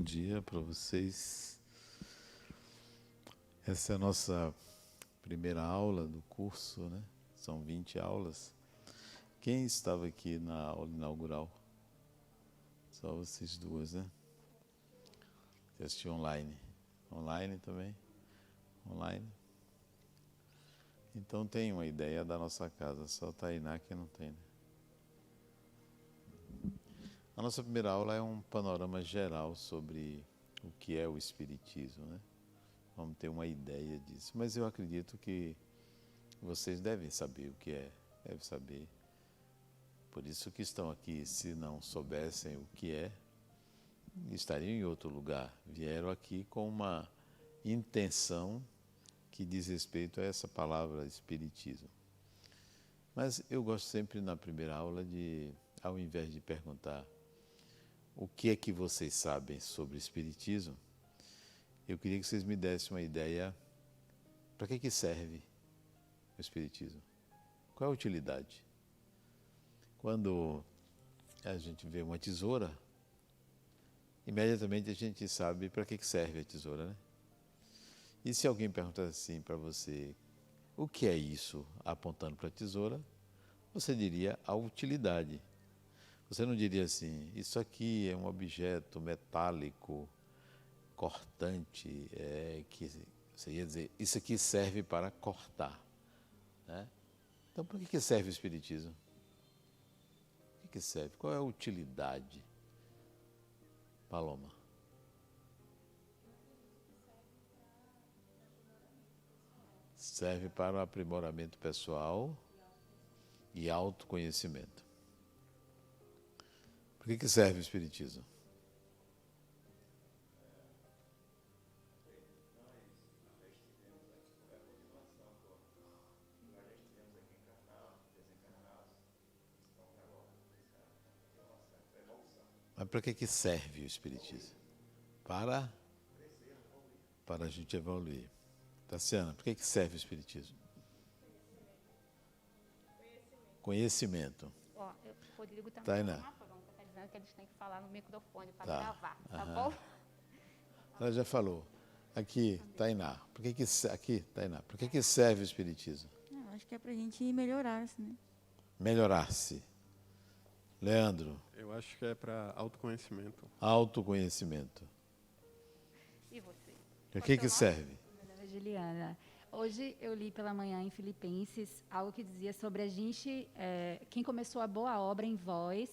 dia para vocês. Essa é a nossa primeira aula do curso, né? São 20 aulas. Quem estava aqui na aula inaugural? Só vocês duas, né? Você assistiu online? Online também? Online? Então tem uma ideia da nossa casa, só a Tainá que não tem, né? A nossa primeira aula é um panorama geral sobre o que é o Espiritismo, né? Vamos ter uma ideia disso. Mas eu acredito que vocês devem saber o que é, devem saber. Por isso que estão aqui. Se não soubessem o que é, estariam em outro lugar. Vieram aqui com uma intenção que diz respeito a essa palavra Espiritismo. Mas eu gosto sempre na primeira aula de, ao invés de perguntar o que é que vocês sabem sobre Espiritismo, eu queria que vocês me dessem uma ideia para que serve o Espiritismo. Qual é a utilidade? Quando a gente vê uma tesoura, imediatamente a gente sabe para que serve a tesoura, né? E se alguém perguntar assim para você, o que é isso, apontando para a tesoura, você diria a utilidade. Você não diria assim, isso aqui é um objeto metálico, cortante, que você ia dizer, isso aqui serve para cortar, né? Então, para que serve o Espiritismo? Para que serve? Qual é a utilidade? Paloma. Serve para o aprimoramento pessoal e autoconhecimento. Para que serve o Espiritismo? Mas para que serve o Espiritismo? Para a gente evoluir. Tassiana, para que serve o Espiritismo? Conhecimento. Ó, o Rodrigo também Tainá. está dizendo que eles têm que falar no microfone para Tá. gravar, tá bom? Ela já falou. Aqui, Tainá. Tainá, para que serve o Espiritismo? Eu acho que é pra gente melhorar-se, né? Melhorar-se. Leandro. Eu acho que é para autoconhecimento. Autoconhecimento. E você? Para que serve? Meu nome é Juliana. Hoje eu li pela manhã em Filipenses algo que dizia sobre a gente, quem começou a boa obra em vós,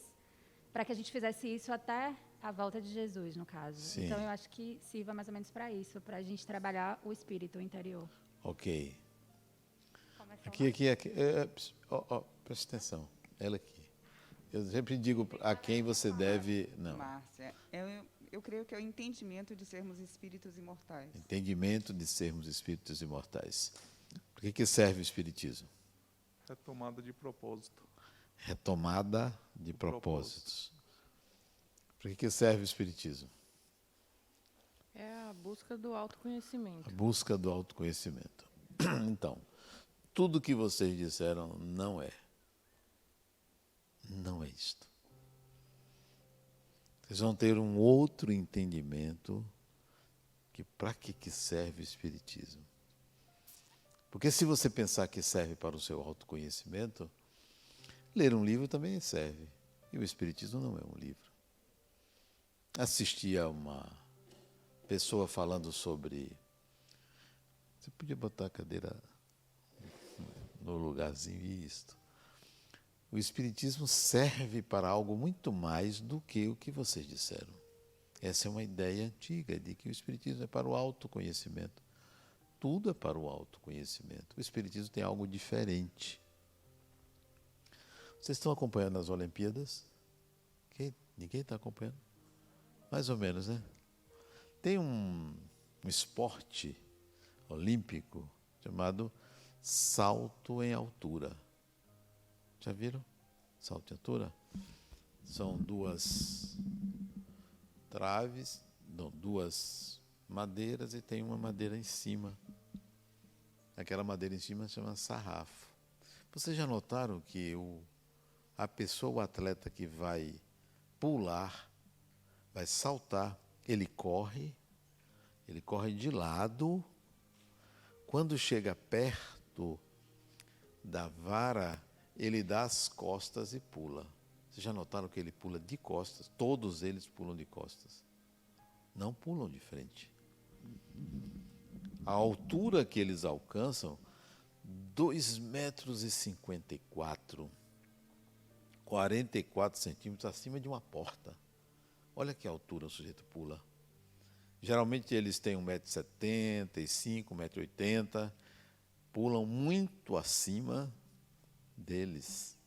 para que a gente fizesse isso até a volta de Jesus, no caso. Sim. Então eu acho que sirva mais ou menos para isso, para a gente trabalhar o espírito interior. Ok. Começou Aqui. Presta atenção. Ela aqui. Eu sempre digo a quem você deve... Não. Márcia, eu creio que é o entendimento de sermos espíritos imortais. Entendimento de sermos espíritos imortais. Para que serve o Espiritismo? Retomada de propósito. Retomada de propósitos. Para que serve o Espiritismo? É a busca do autoconhecimento. A busca do autoconhecimento. Então, tudo que vocês disseram não é. Não é isto. Vocês vão ter um outro entendimento que para que serve o Espiritismo. Porque se você pensar que serve para o seu autoconhecimento, ler um livro também serve. E o Espiritismo não é um livro. Assisti a uma pessoa falando sobre... Você podia botar a cadeira no lugarzinho e isto. O Espiritismo serve para algo muito mais do que o que vocês disseram. Essa é uma ideia antiga de que o Espiritismo é para o autoconhecimento. Tudo é para o autoconhecimento. O Espiritismo tem algo diferente. Vocês estão acompanhando as Olimpíadas? Ninguém está acompanhando? Mais ou menos, né? Tem um esporte olímpico chamado salto em altura. Já viram? Salto em altura? São duas traves, não, duas madeiras e tem uma madeira em cima. Aquela madeira em cima se chama sarrafo. Vocês já notaram que a pessoa, o atleta que vai pular, vai saltar, ele corre de lado. Quando chega perto da vara, ele dá as costas e pula. Vocês já notaram que ele pula de costas? Todos eles pulam de costas. Não pulam de frente. A altura que eles alcançam, 2,54 m, 44 centímetros acima de uma porta. Olha que altura o sujeito pula. Geralmente eles têm 1,75 m, 1,80 m, pulam muito acima deles.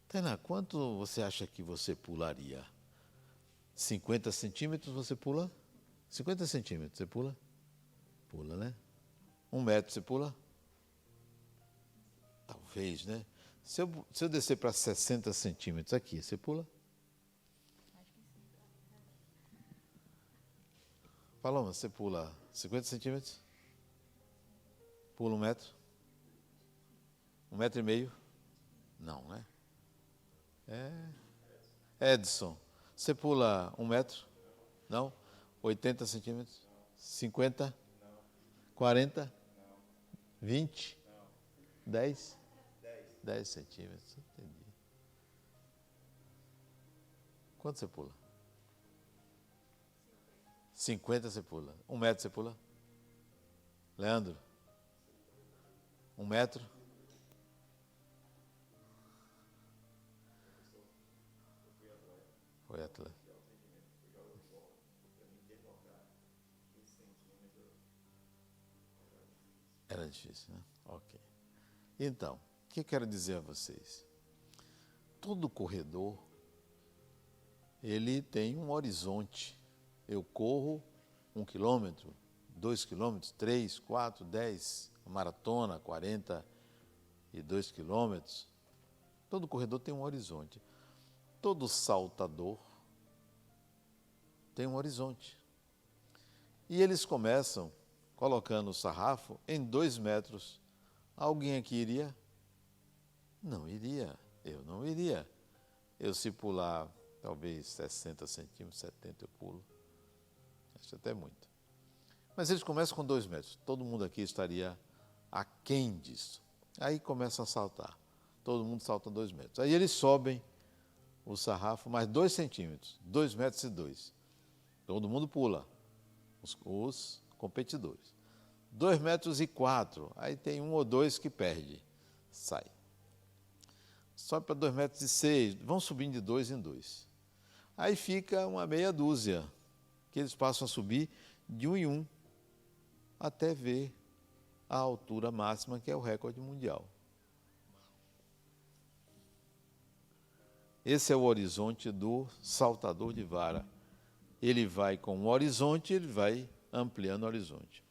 Tainá, quanto você acha que você pularia? 50 centímetros você pula? 50 centímetros você pula? Pula, né? 1 metro você pula? Talvez, né? Se eu descer para 60 centímetros aqui, você pula? Paloma, você pula 50 centímetros? Pula 1 metro? 1,5 m? Não, né? Edson, você pula 1 metro? Não? 80 centímetros? 50? 40? 20? 10? 10 centímetros, entendi. Quanto você pula? 50 você pula. 1 metro você pula? Leandro? 1 metro? Foi atleta. Era difícil, né? Ok. Então, o que eu quero dizer a vocês? Todo corredor, ele tem um horizonte. Eu corro 1 quilômetro, 2 quilômetros, 3, 4, 10, maratona, 42 quilômetros. Todo corredor tem um horizonte. Todo saltador tem um horizonte. E eles começam colocando o sarrafo em 2 metros. Alguém aqui iria? Não iria. Eu não iria. Eu, se pular talvez 60 centímetros, 70, eu pulo. Acho até muito. Mas eles começam com 2 metros. Todo mundo aqui estaria aquém disso. Aí começam a saltar. Todo mundo salta 2 metros. Aí eles sobem o sarrafo mais 2 centímetros. 2 metros e 2. Todo mundo pula. Os competidores. 2 metros e 4. Aí tem 1 ou 2 que perde. Sai. Sobe para 2 metros e 6. Vão subindo de 2 em 2. Aí fica uma meia dúzia, que eles passam a subir de 1 em 1, até ver a altura máxima, que é o recorde mundial. Esse é o horizonte do saltador de vara. Ele vai com um horizonte, ele vai ampliando o horizonte.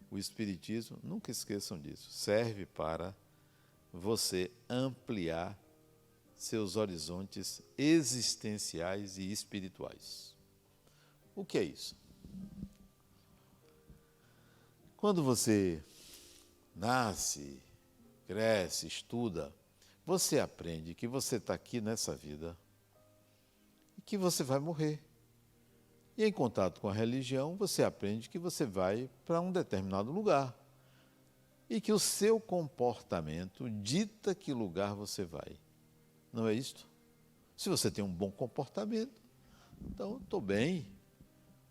O Espiritismo, nunca esqueçam disso, serve para você ampliar seus horizontes existenciais e espirituais. O que é isso? Quando você nasce, cresce, estuda, você aprende que você está aqui nessa vida e que você vai morrer. E em contato com a religião, você aprende que você vai para um determinado lugar e que o seu comportamento dita que lugar você vai. Não é isto? Se você tem um bom comportamento, então eu estou bem.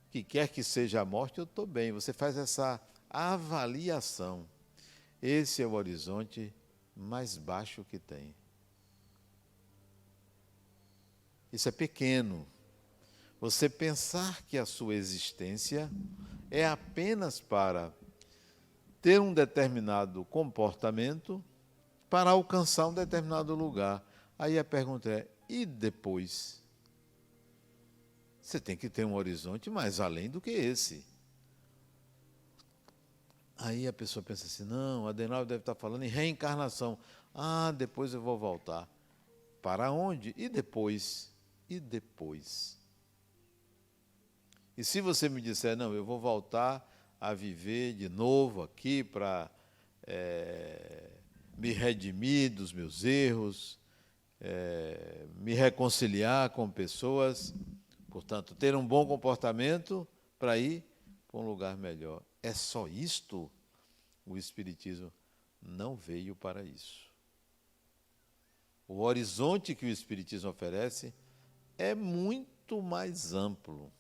O que quer que seja a morte, eu estou bem. Você faz essa avaliação. Esse é o horizonte mais baixo que tem. Isso é pequeno. Você pensar que a sua existência é apenas para ter um determinado comportamento para alcançar um determinado lugar. Aí a pergunta é, e depois? Você tem que ter um horizonte mais além do que esse. Aí a pessoa pensa assim, não, Adenauer deve estar falando em reencarnação. Ah, depois eu vou voltar. Para onde? E depois? E depois? E se você me disser, não, eu vou voltar a viver de novo aqui para me redimir dos meus erros, me reconciliar com pessoas, Portanto, ter um bom comportamento para ir para um lugar melhor. É só isto? O Espiritismo não veio para isso. O horizonte que o Espiritismo oferece é muito mais amplo.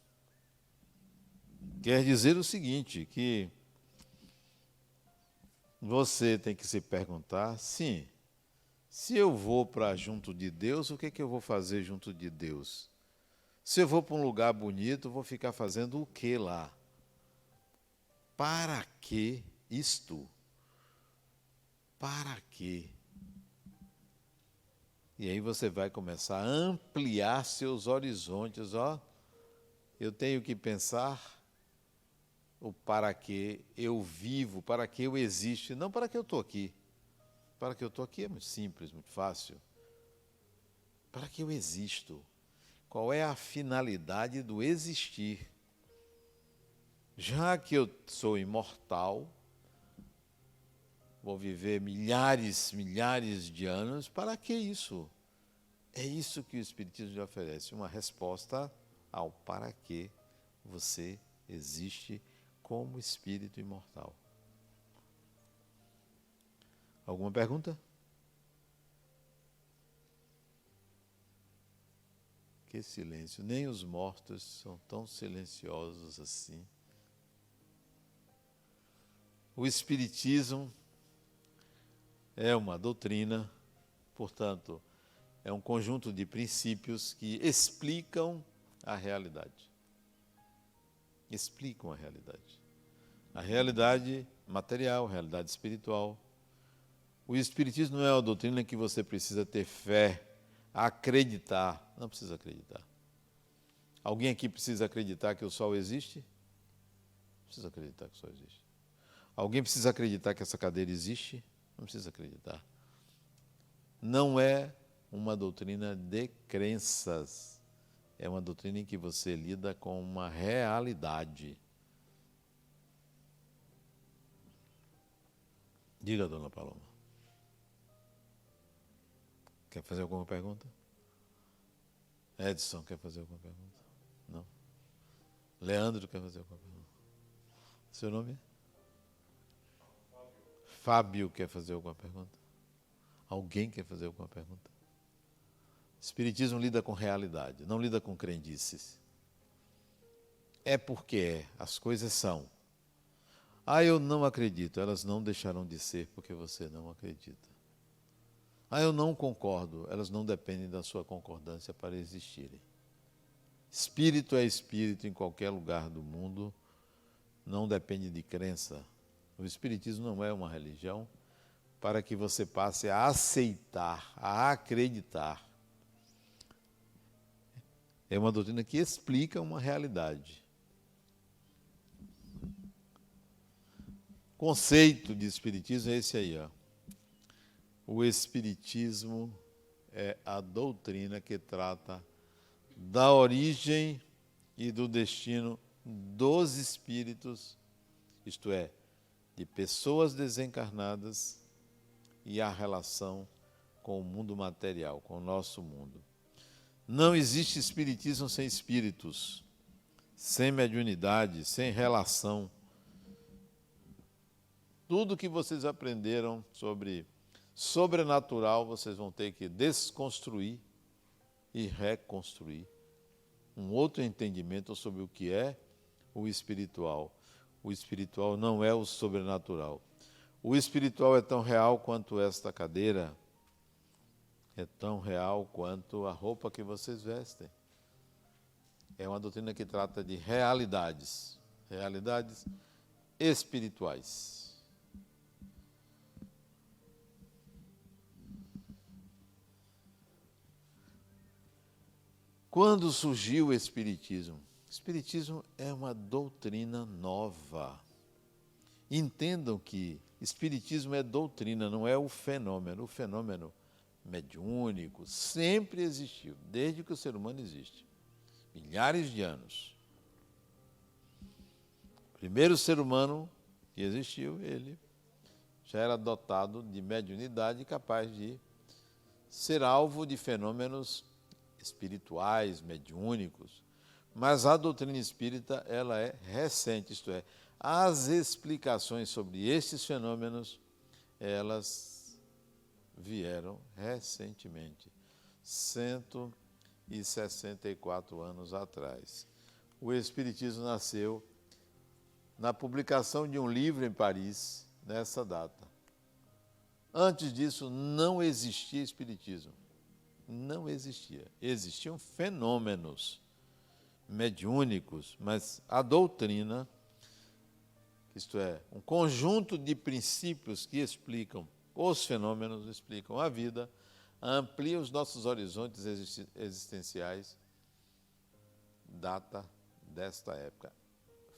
Quer dizer o seguinte, que você tem que se perguntar, sim, se eu vou para junto de Deus, o que é que eu vou fazer junto de Deus? Se eu vou para um lugar bonito, vou ficar fazendo o que lá? Para que isto? Para quê? E aí você vai começar a ampliar seus horizontes. Eu tenho que pensar o para que eu vivo, para que eu existo, não para que eu estou aqui. Para que eu estou aqui é muito simples, muito fácil. Para que eu existo? Qual é a finalidade do existir? Já que eu sou imortal, vou viver milhares de anos, para que isso? É isso que o Espiritismo lhe oferece, uma resposta ao para que você existe como espírito imortal. Alguma pergunta? Que silêncio, nem os mortos são tão silenciosos assim. O Espiritismo é uma doutrina, portanto, é um conjunto de princípios que explicam a realidade. Explicam a realidade. A realidade material, a realidade espiritual. O Espiritismo não é uma doutrina que você precisa ter fé, acreditar. Não precisa acreditar. Alguém aqui precisa acreditar que o Sol existe? Não precisa acreditar que o Sol existe. Alguém precisa acreditar que essa cadeira existe? Não precisa acreditar. Não é uma doutrina de crenças. É uma doutrina em que você lida com uma realidade. Diga, dona Paloma. Quer fazer alguma pergunta? Edson, quer fazer alguma pergunta? Não? Leandro, quer fazer alguma pergunta? Seu nome é? Fábio, quer fazer alguma pergunta? Alguém quer fazer alguma pergunta? Espiritismo lida com realidade, não lida com crendices. É porque as coisas são. Eu não acredito, elas não deixarão de ser porque você não acredita. Eu não concordo, elas não dependem da sua concordância para existirem. Espírito é espírito em qualquer lugar do mundo, não depende de crença. O Espiritismo não é uma religião para que você passe a aceitar, a acreditar. É uma doutrina que explica uma realidade. O conceito de Espiritismo é esse aí, O Espiritismo é a doutrina que trata da origem e do destino dos espíritos, isto é, de pessoas desencarnadas e a relação com o mundo material, com o nosso mundo. Não existe espiritismo sem espíritos, sem mediunidade, sem relação. Tudo que vocês aprenderam sobre sobrenatural, vocês vão ter que desconstruir e reconstruir um outro entendimento sobre o que é o espiritual. O espiritual não é o sobrenatural. O espiritual é tão real quanto esta cadeira, é tão real quanto a roupa que vocês vestem. É uma doutrina que trata de realidades, realidades espirituais. Quando surgiu o Espiritismo? O Espiritismo é uma doutrina nova. Entendam que Espiritismo é doutrina, não é o fenômeno. O fenômeno mediúnico sempre existiu, desde que o ser humano existe. Milhares de anos. O primeiro ser humano que existiu, ele já era dotado de mediunidade capaz de ser alvo de fenômenos espirituais, mediúnicos. Mas a doutrina espírita, ela é recente, isto é, as explicações sobre estes fenômenos, elas vieram recentemente, 164 anos atrás. O Espiritismo nasceu na publicação de um livro em Paris, nessa data. Antes disso, não existia Espiritismo. Não existia. Existiam fenômenos mediúnicos, mas a doutrina, isto é, um conjunto de princípios que explicam os fenômenos, explicam a vida, amplia os nossos horizontes existenciais, data desta época.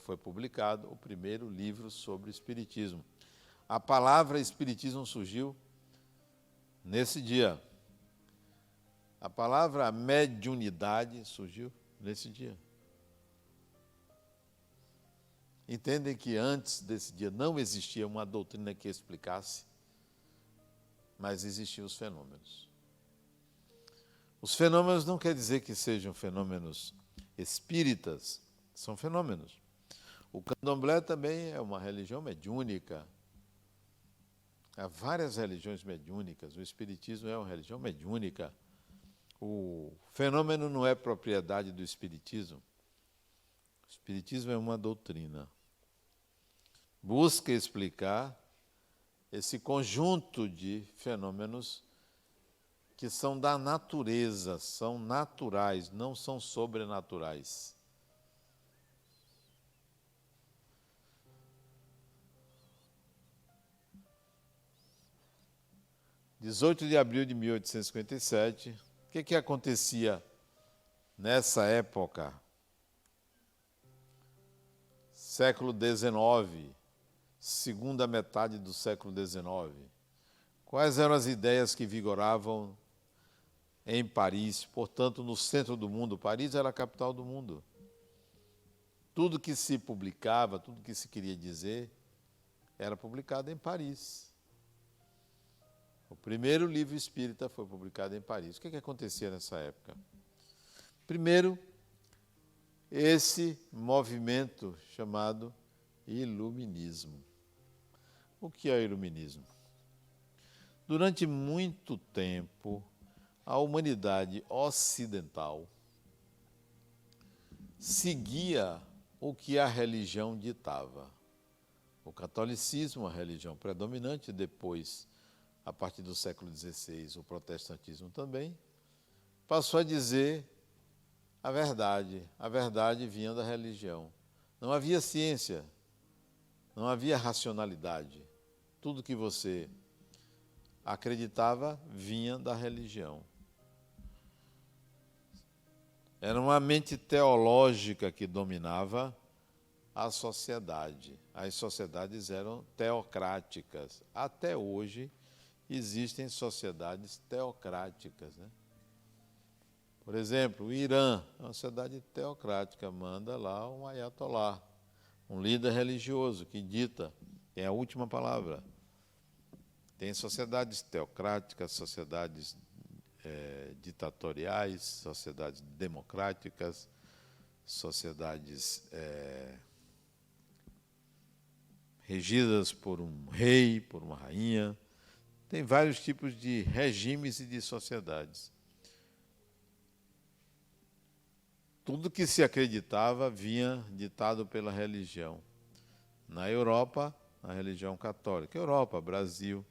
Foi publicado o primeiro livro sobre Espiritismo. A palavra Espiritismo surgiu nesse dia. A palavra mediunidade surgiu nesse dia. Entendem que antes desse dia não existia uma doutrina que explicasse, mas existiam os fenômenos. Os fenômenos não quer dizer que sejam fenômenos espíritas, são fenômenos. O candomblé também é uma religião mediúnica. Há várias religiões mediúnicas, o espiritismo é uma religião mediúnica. O fenômeno não é propriedade do espiritismo. O espiritismo é uma doutrina. Busca explicar esse conjunto de fenômenos que são da natureza, são naturais, não são sobrenaturais. Em 18 de abril de 1857, o que acontecia nessa época? Século XIX, segunda metade do século XIX. Quais eram as ideias que vigoravam em Paris, portanto, no centro do mundo? Paris era a capital do mundo. Tudo que se publicava, tudo que se queria dizer, era publicado em Paris. O primeiro livro espírita foi publicado em Paris. O que acontecia nessa época? Primeiro, esse movimento chamado Iluminismo. O que é o Iluminismo? Durante muito tempo, a humanidade ocidental seguia o que a religião ditava. O catolicismo, a religião predominante, depois, a partir do século XVI, o protestantismo também, passou a dizer a verdade vinha da religião. Não havia ciência, não havia racionalidade. Tudo que você acreditava vinha da religião. Era uma mente teológica que dominava a sociedade. As sociedades eram teocráticas. Até hoje existem sociedades teocráticas, né? Por exemplo, o Irã é uma sociedade teocrática, manda lá um ayatolá, um líder religioso que dita, tem a última palavra. Tem sociedades teocráticas, sociedades ditatoriais, sociedades democráticas, sociedades regidas por um rei, por uma rainha. Tem vários tipos de regimes e de sociedades. Tudo que se acreditava vinha ditado pela religião. Na Europa, a religião católica. Europa, Brasil.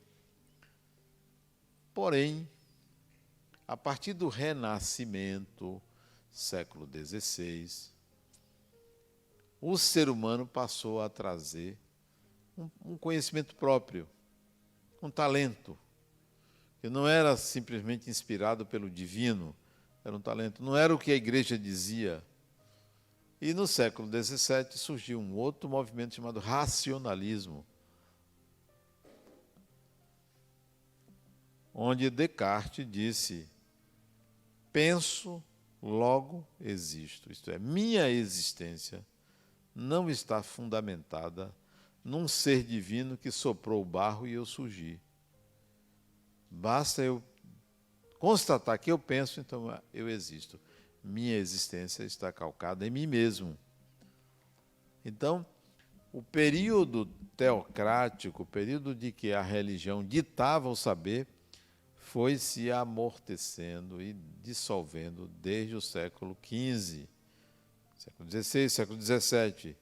Porém, a partir do Renascimento, século XVI, o ser humano passou a trazer um conhecimento próprio, um talento, que não era simplesmente inspirado pelo divino, era um talento, não era o que a igreja dizia. E no século XVII surgiu um outro movimento chamado racionalismo, onde Descartes disse: penso, logo existo. Isto é, minha existência não está fundamentada num ser divino que soprou o barro e eu surgi. Basta eu constatar que eu penso, então eu existo. minha existência está calcada em mim mesmo. Então, o período teocrático, o período de que a religião ditava o saber, foi se amortecendo e dissolvendo desde o século XV, século XVI, século XVII.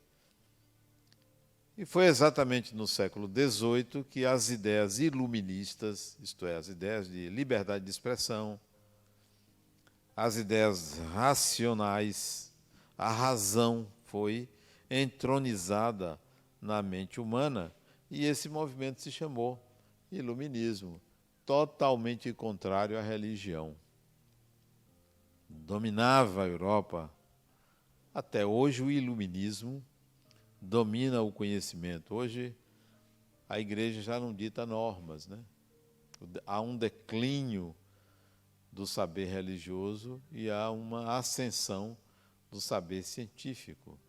E foi exatamente no século XVIII que as ideias iluministas, isto é, as ideias de liberdade de expressão, as ideias racionais, a razão foi entronizada na mente humana e esse movimento se chamou Iluminismo, totalmente contrário à religião. Dominava a Europa. Até hoje o iluminismo domina o conhecimento. Hoje a igreja já não dita normas, né? Há um declínio do saber religioso e há uma ascensão do saber científico.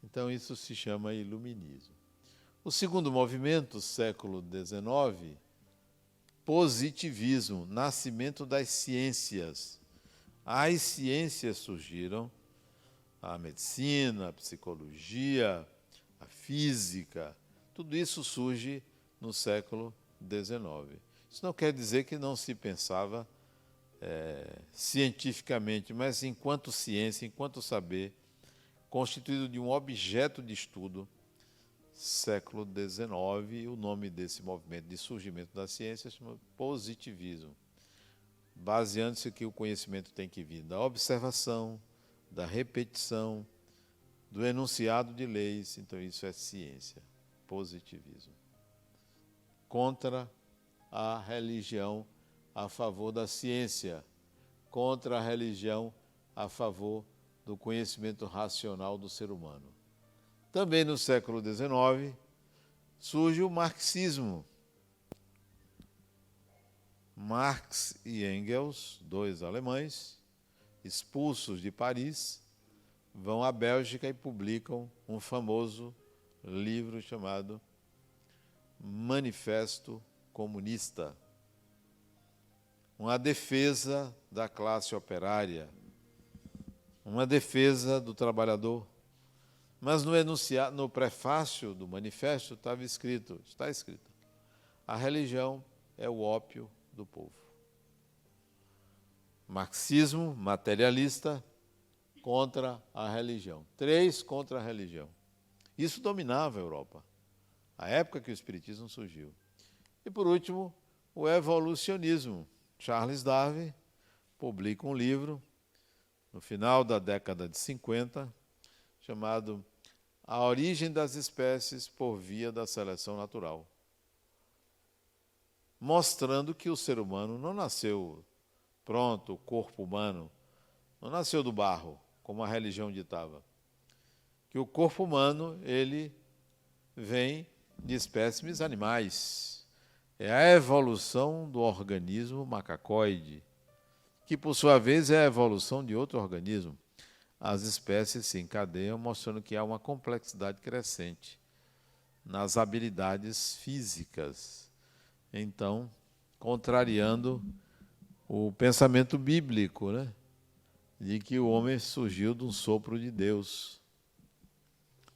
Então isso se chama iluminismo. O segundo movimento, século XIX, positivismo, nascimento das ciências. As ciências surgiram, a medicina, a psicologia, a física, tudo isso surge no século XIX. Isso não quer dizer que não se pensava cientificamente, mas enquanto ciência, enquanto saber, constituído de um objeto de estudo, século XIX, o nome desse movimento de surgimento da ciência se chama positivismo, baseando-se que o conhecimento tem que vir da observação, da repetição, do enunciado de leis. Então isso é ciência, positivismo. Contra a religião a favor da ciência, contra a religião a favor do conhecimento racional do ser humano. Também no século XIX surge o marxismo. Marx e Engels, dois alemães, expulsos de Paris, vão à Bélgica e publicam um famoso livro chamado Manifesto Comunista, uma defesa da classe operária, uma defesa do trabalhador. Mas no enunciado, no prefácio do manifesto está escrito, a religião é o ópio do povo. Marxismo materialista contra a religião. 3 contra a religião. Isso dominava a Europa, a época que o Espiritismo surgiu. E, por último, o evolucionismo. Charles Darwin publica um livro, no final da década de 50, chamado A Origem das Espécies por Via da Seleção Natural, mostrando que o ser humano não nasceu pronto, o corpo humano não nasceu do barro, como a religião ditava. Que o corpo humano, ele vem de espécimes animais. É a evolução do organismo macacoide, que por sua vez é a evolução de outro organismo. As espécies se encadeiam, mostrando que há uma complexidade crescente nas habilidades físicas. Então, contrariando o pensamento bíblico, né, de que o homem surgiu de um sopro de Deus.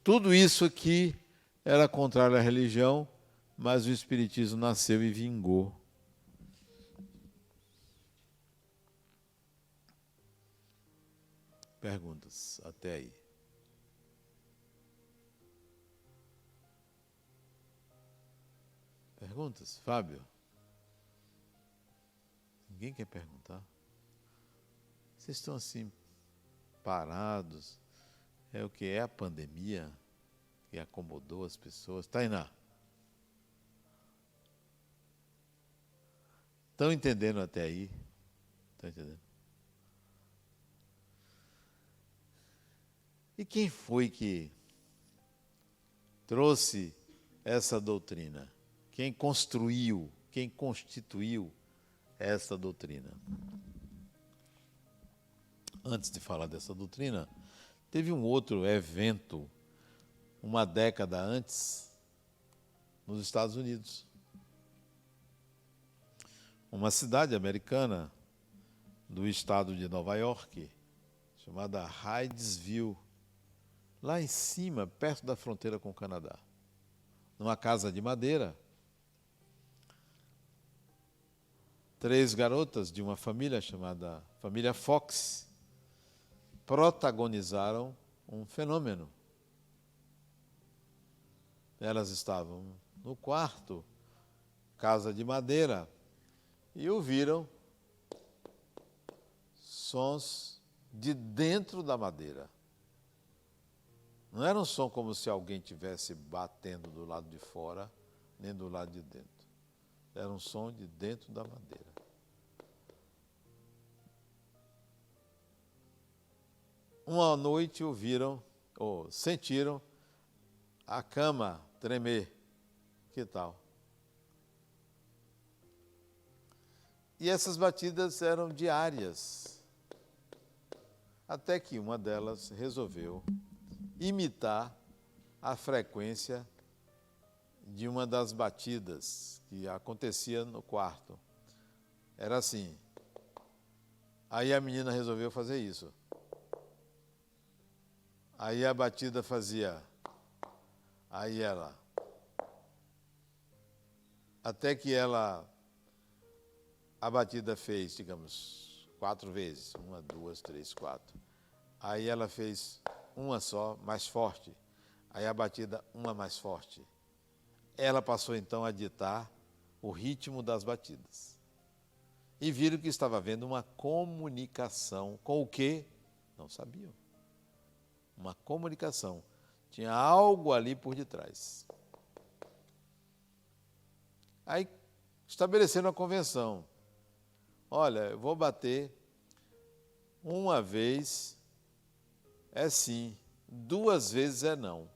Tudo isso aqui era contrário à religião, mas o Espiritismo nasceu e vingou. Perguntas até aí? Perguntas? Fábio? Ninguém quer perguntar? Vocês estão assim, parados? É o que é a pandemia que acomodou as pessoas? Tainá? Estão entendendo até aí? Estão entendendo? E quem foi que trouxe essa doutrina? Quem construiu, quem constituiu essa doutrina? Antes de falar dessa doutrina, teve um outro evento, uma década antes, nos Estados Unidos. Uma cidade americana do estado de Nova York, chamada Hydesville, lá em cima, perto da fronteira com o Canadá. Numa casa de madeira, 3 garotas de uma família chamada família Fox protagonizaram um fenômeno. Elas estavam no quarto, casa de madeira, e ouviram sons de dentro da madeira. Não era um som como se alguém estivesse batendo do lado de fora, nem do lado de dentro. Era um som de dentro da madeira. Uma noite ouviram, ou sentiram, a cama tremer. Que tal? E essas batidas eram diárias. Até que uma delas resolveu imitar a frequência de uma das batidas que acontecia no quarto. Era assim. Aí a menina resolveu fazer isso. Aí a batida fazia. Aí ela. Até que ela. A batida fez, digamos, 4 vezes. 1, 2, 3, 4. Aí ela fez uma só, mais forte. Aí a batida, uma mais forte. Ela passou então a ditar o ritmo das batidas. E viram que estava havendo uma comunicação com o quê? Não sabiam. Uma comunicação. Tinha algo ali por detrás. Aí estabeleceram uma convenção. Olha, eu vou bater uma vez é sim, 2 vezes é não.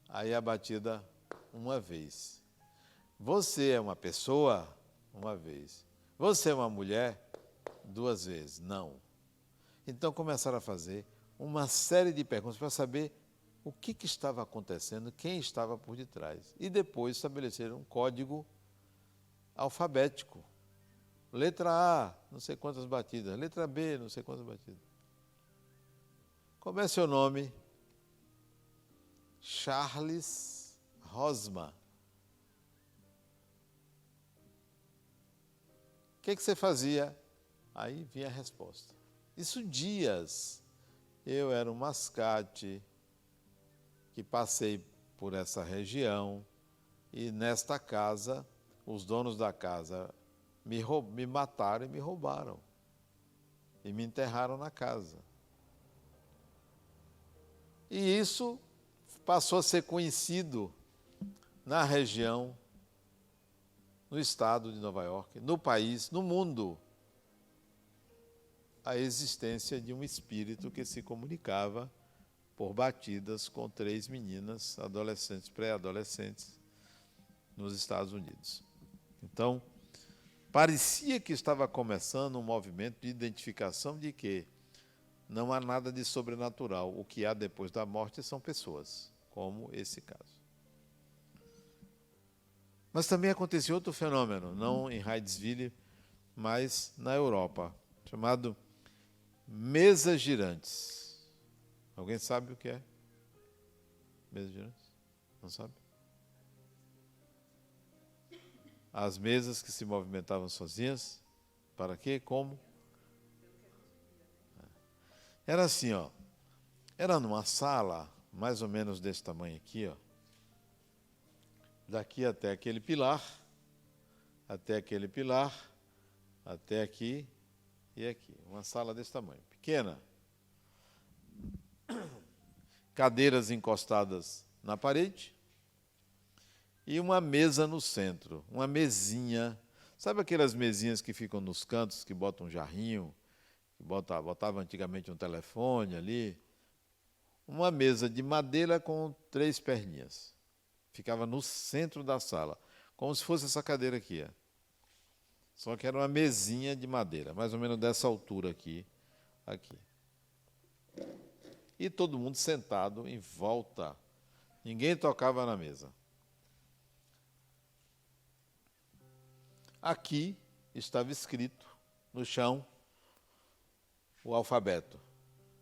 Aí a batida, uma vez. Você é uma pessoa? Uma vez. Você é uma mulher? 2 vezes. Não. Então começaram a fazer uma série de perguntas para saber o que estava acontecendo, quem estava por detrás. E depois estabeleceram um código alfabético. Letra A, não sei quantas batidas. Letra B, não sei quantas batidas. Como é seu nome? Charles Rosman. O que você fazia? Aí vinha a resposta. Isso dias. Eu era um mascate que passei por essa região e nesta casa, os donos da casa me mataram e me roubaram. E me enterraram na casa. E isso passou a ser conhecido na região, no estado de Nova York, no país, no mundo, a existência de um espírito que se comunicava por batidas com 3 meninas, adolescentes, pré-adolescentes, nos Estados Unidos. Então, parecia que estava começando um movimento de identificação de que não há nada de sobrenatural. O que há depois da morte são pessoas, como esse caso. Mas também aconteceu outro fenômeno, não em Hydesville, mas na Europa, chamado mesas girantes. Alguém sabe o que é? Mesas girantes? Não sabe? As mesas que se movimentavam sozinhas. Para quê? Como? Era assim, ó. Era numa sala, mais ou menos desse tamanho aqui, ó. Daqui até aquele pilar, até aquele pilar, até aqui e aqui. Uma sala desse tamanho, pequena. Cadeiras encostadas na parede e uma mesa no centro, uma mesinha. Sabe aquelas mesinhas que ficam nos cantos, que botam um jarrinho, que botava antigamente um telefone ali? Uma mesa de madeira com 3 perninhas. Ficava no centro da sala, como se fosse essa cadeira aqui. Ó. Só que era uma mesinha de madeira, mais ou menos dessa altura aqui. E todo mundo sentado em volta. Ninguém tocava na mesa. Aqui estava escrito no chão o alfabeto,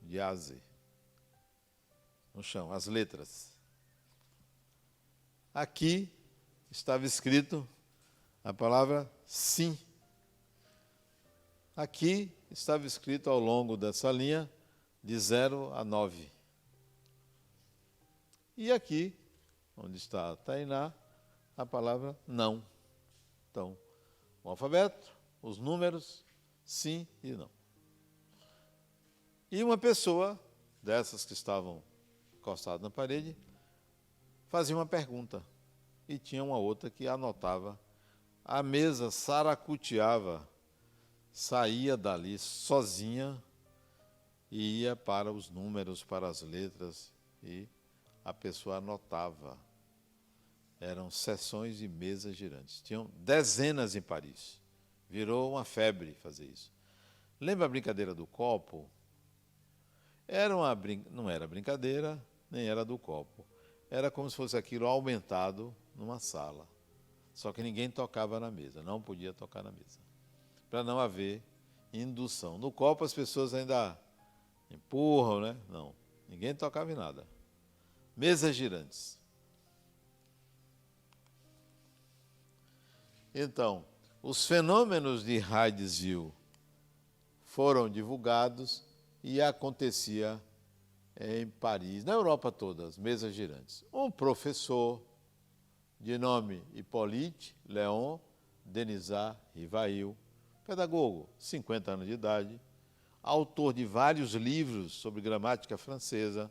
de A a Z. No chão, as letras. Aqui estava escrito a palavra sim. Aqui estava escrito ao longo dessa linha de 0 a 9. E aqui, onde está a Tainá, a palavra não. Então, o alfabeto, os números, sim e não. E uma pessoa dessas que estavam encostadas na parede fazia uma pergunta e tinha uma outra que anotava. A mesa saracoteava, saía dali sozinha e ia para os números, para as letras, e a pessoa anotava. Eram sessões de mesas girantes. Tinham dezenas em Paris. Virou uma febre fazer isso. Lembra a brincadeira do copo? Não era brincadeira, nem era do copo. Era como se fosse aquilo aumentado numa sala. Só que ninguém tocava na mesa, não podia tocar na mesa, para não haver indução. No copo as pessoas ainda empurram, né? Não, ninguém tocava em nada. Mesas girantes. Então, os fenômenos de Hydesville foram divulgados e acontecia em Paris, na Europa toda, as mesas girantes. Um professor de nome Hippolyte Léon Denisard Rivail, pedagogo, 50 anos de idade, autor de vários livros sobre gramática francesa,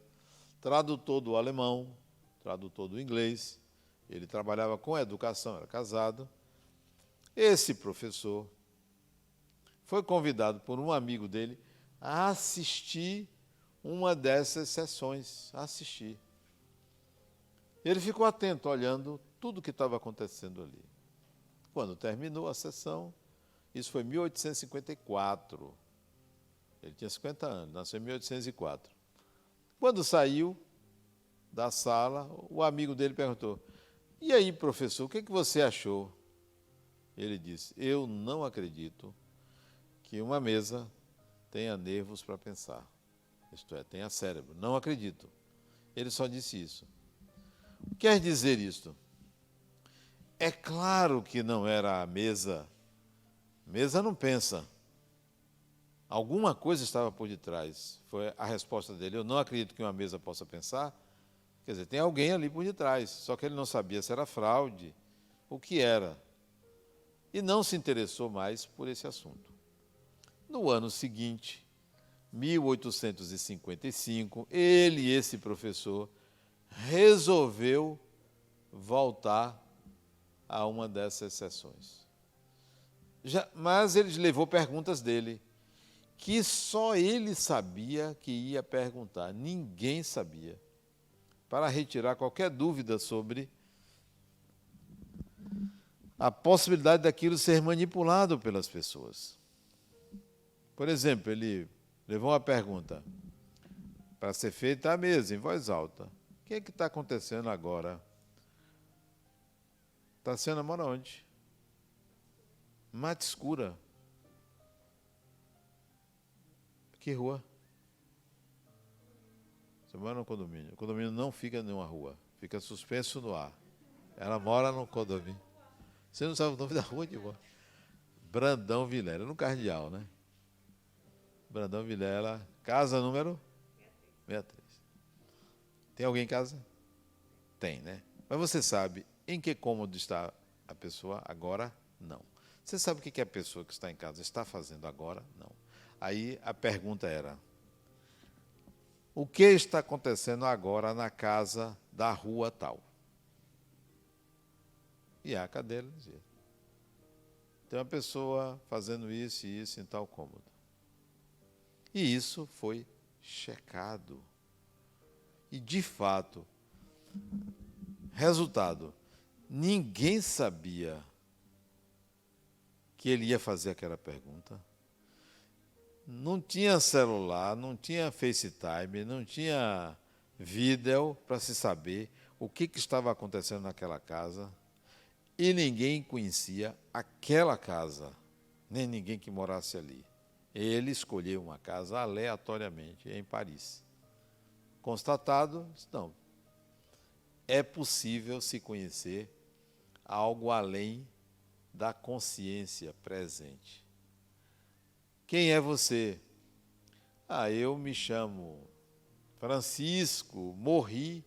tradutor do alemão, tradutor do inglês. Ele trabalhava com educação, era casado. Esse professor foi convidado por um amigo dele a assistir uma dessas sessões, Ele ficou atento, olhando tudo o que estava acontecendo ali. Quando terminou a sessão, isso foi em 1854, ele tinha 50 anos, nasceu em 1804. Quando saiu da sala, o amigo dele perguntou: e aí, professor, o que você achou? Ele disse: eu não acredito que uma mesa tenha nervos para pensar, isto é, tenha cérebro. Não acredito. Ele só disse isso. Quer dizer isto? É claro que não era a mesa. Mesa não pensa. Alguma coisa estava por detrás. Foi a resposta dele. Eu não acredito que uma mesa possa pensar. Quer dizer, tem alguém ali por detrás. Só que ele não sabia se era fraude, o que era. E não se interessou mais por esse assunto. No ano seguinte, 1855, ele, esse professor, resolveu voltar a uma dessas sessões. Mas ele levou perguntas dele, que só ele sabia que ia perguntar, ninguém sabia, para retirar qualquer dúvida sobre a possibilidade daquilo ser manipulado pelas pessoas. Por exemplo, ele levou uma pergunta para ser feita à mesa, em voz alta. O que é que está acontecendo agora? Está sendo namora onde? Mata escura. Que rua? Você mora no condomínio. O condomínio não fica em uma rua, fica suspenso no ar. Ela mora no condomínio. Você não sabe o nome da rua de boa? Brandão Vilela, no Cardeal, né? Brandão Vilela, casa número 63. Tem alguém em casa? Tem, né? Mas você sabe em que cômodo está a pessoa agora? Não. Você sabe o que a pessoa que está em casa está fazendo agora? Não. Aí a pergunta era: o que está acontecendo agora na casa da rua tal? E a cadeira dizia: tem uma pessoa fazendo isso e isso em tal cômodo. E isso foi checado. E, de fato, resultado, ninguém sabia que ele ia fazer aquela pergunta. Não tinha celular, não tinha FaceTime, não tinha vídeo para se saber o que estava acontecendo naquela casa. E ninguém conhecia aquela casa nem ninguém que morasse ali. Ele escolheu uma casa aleatoriamente em Paris. Constatado, não, é possível se conhecer algo além da consciência presente. Quem é você? Eu me chamo Francisco, morri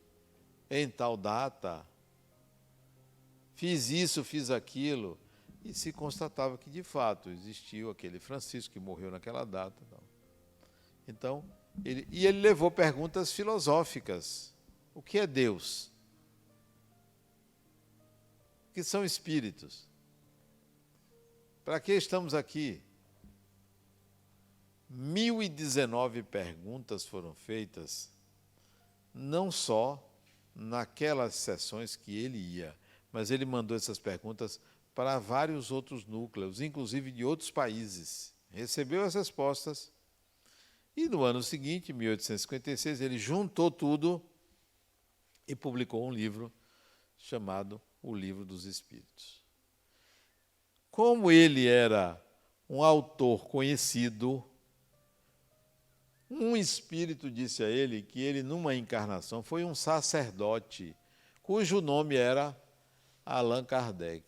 em tal data, fiz isso, fiz aquilo, e se constatava que, de fato, existiu aquele Francisco que morreu naquela data. Então, ele levou perguntas filosóficas. O que é Deus? O que são espíritos? Para que estamos aqui? 1019 perguntas foram feitas, não só naquelas sessões que ele ia, mas ele mandou essas perguntas para vários outros núcleos, inclusive de outros países. Recebeu as respostas e no ano seguinte, 1856, ele juntou tudo e publicou um livro chamado O Livro dos Espíritos. Como ele era um autor conhecido, um espírito disse a ele que ele, numa encarnação, foi um sacerdote, cujo nome era Allan Kardec.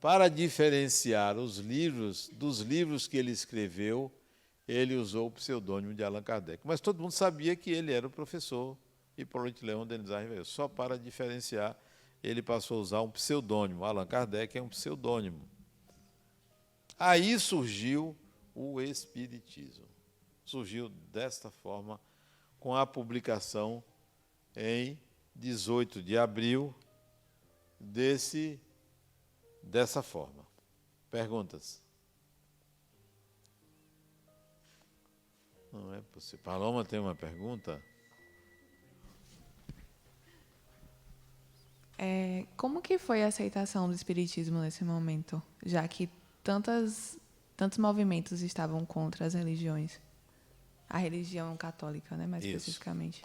Para diferenciar os livros dos livros que ele escreveu, ele usou o pseudônimo de Allan Kardec. Mas todo mundo sabia que ele era o professor Hipólito Leon Denis Ribeiro. Só para diferenciar, ele passou a usar um pseudônimo. Allan Kardec é um pseudônimo. Aí surgiu o Espiritismo. Surgiu desta forma, com a publicação em 18 de abril dessa forma. Perguntas? Não é possível. Paloma tem uma pergunta? Como que foi a aceitação do espiritismo nesse momento, já que tantos movimentos estavam contra as religiões? A religião católica, né, mais especificamente.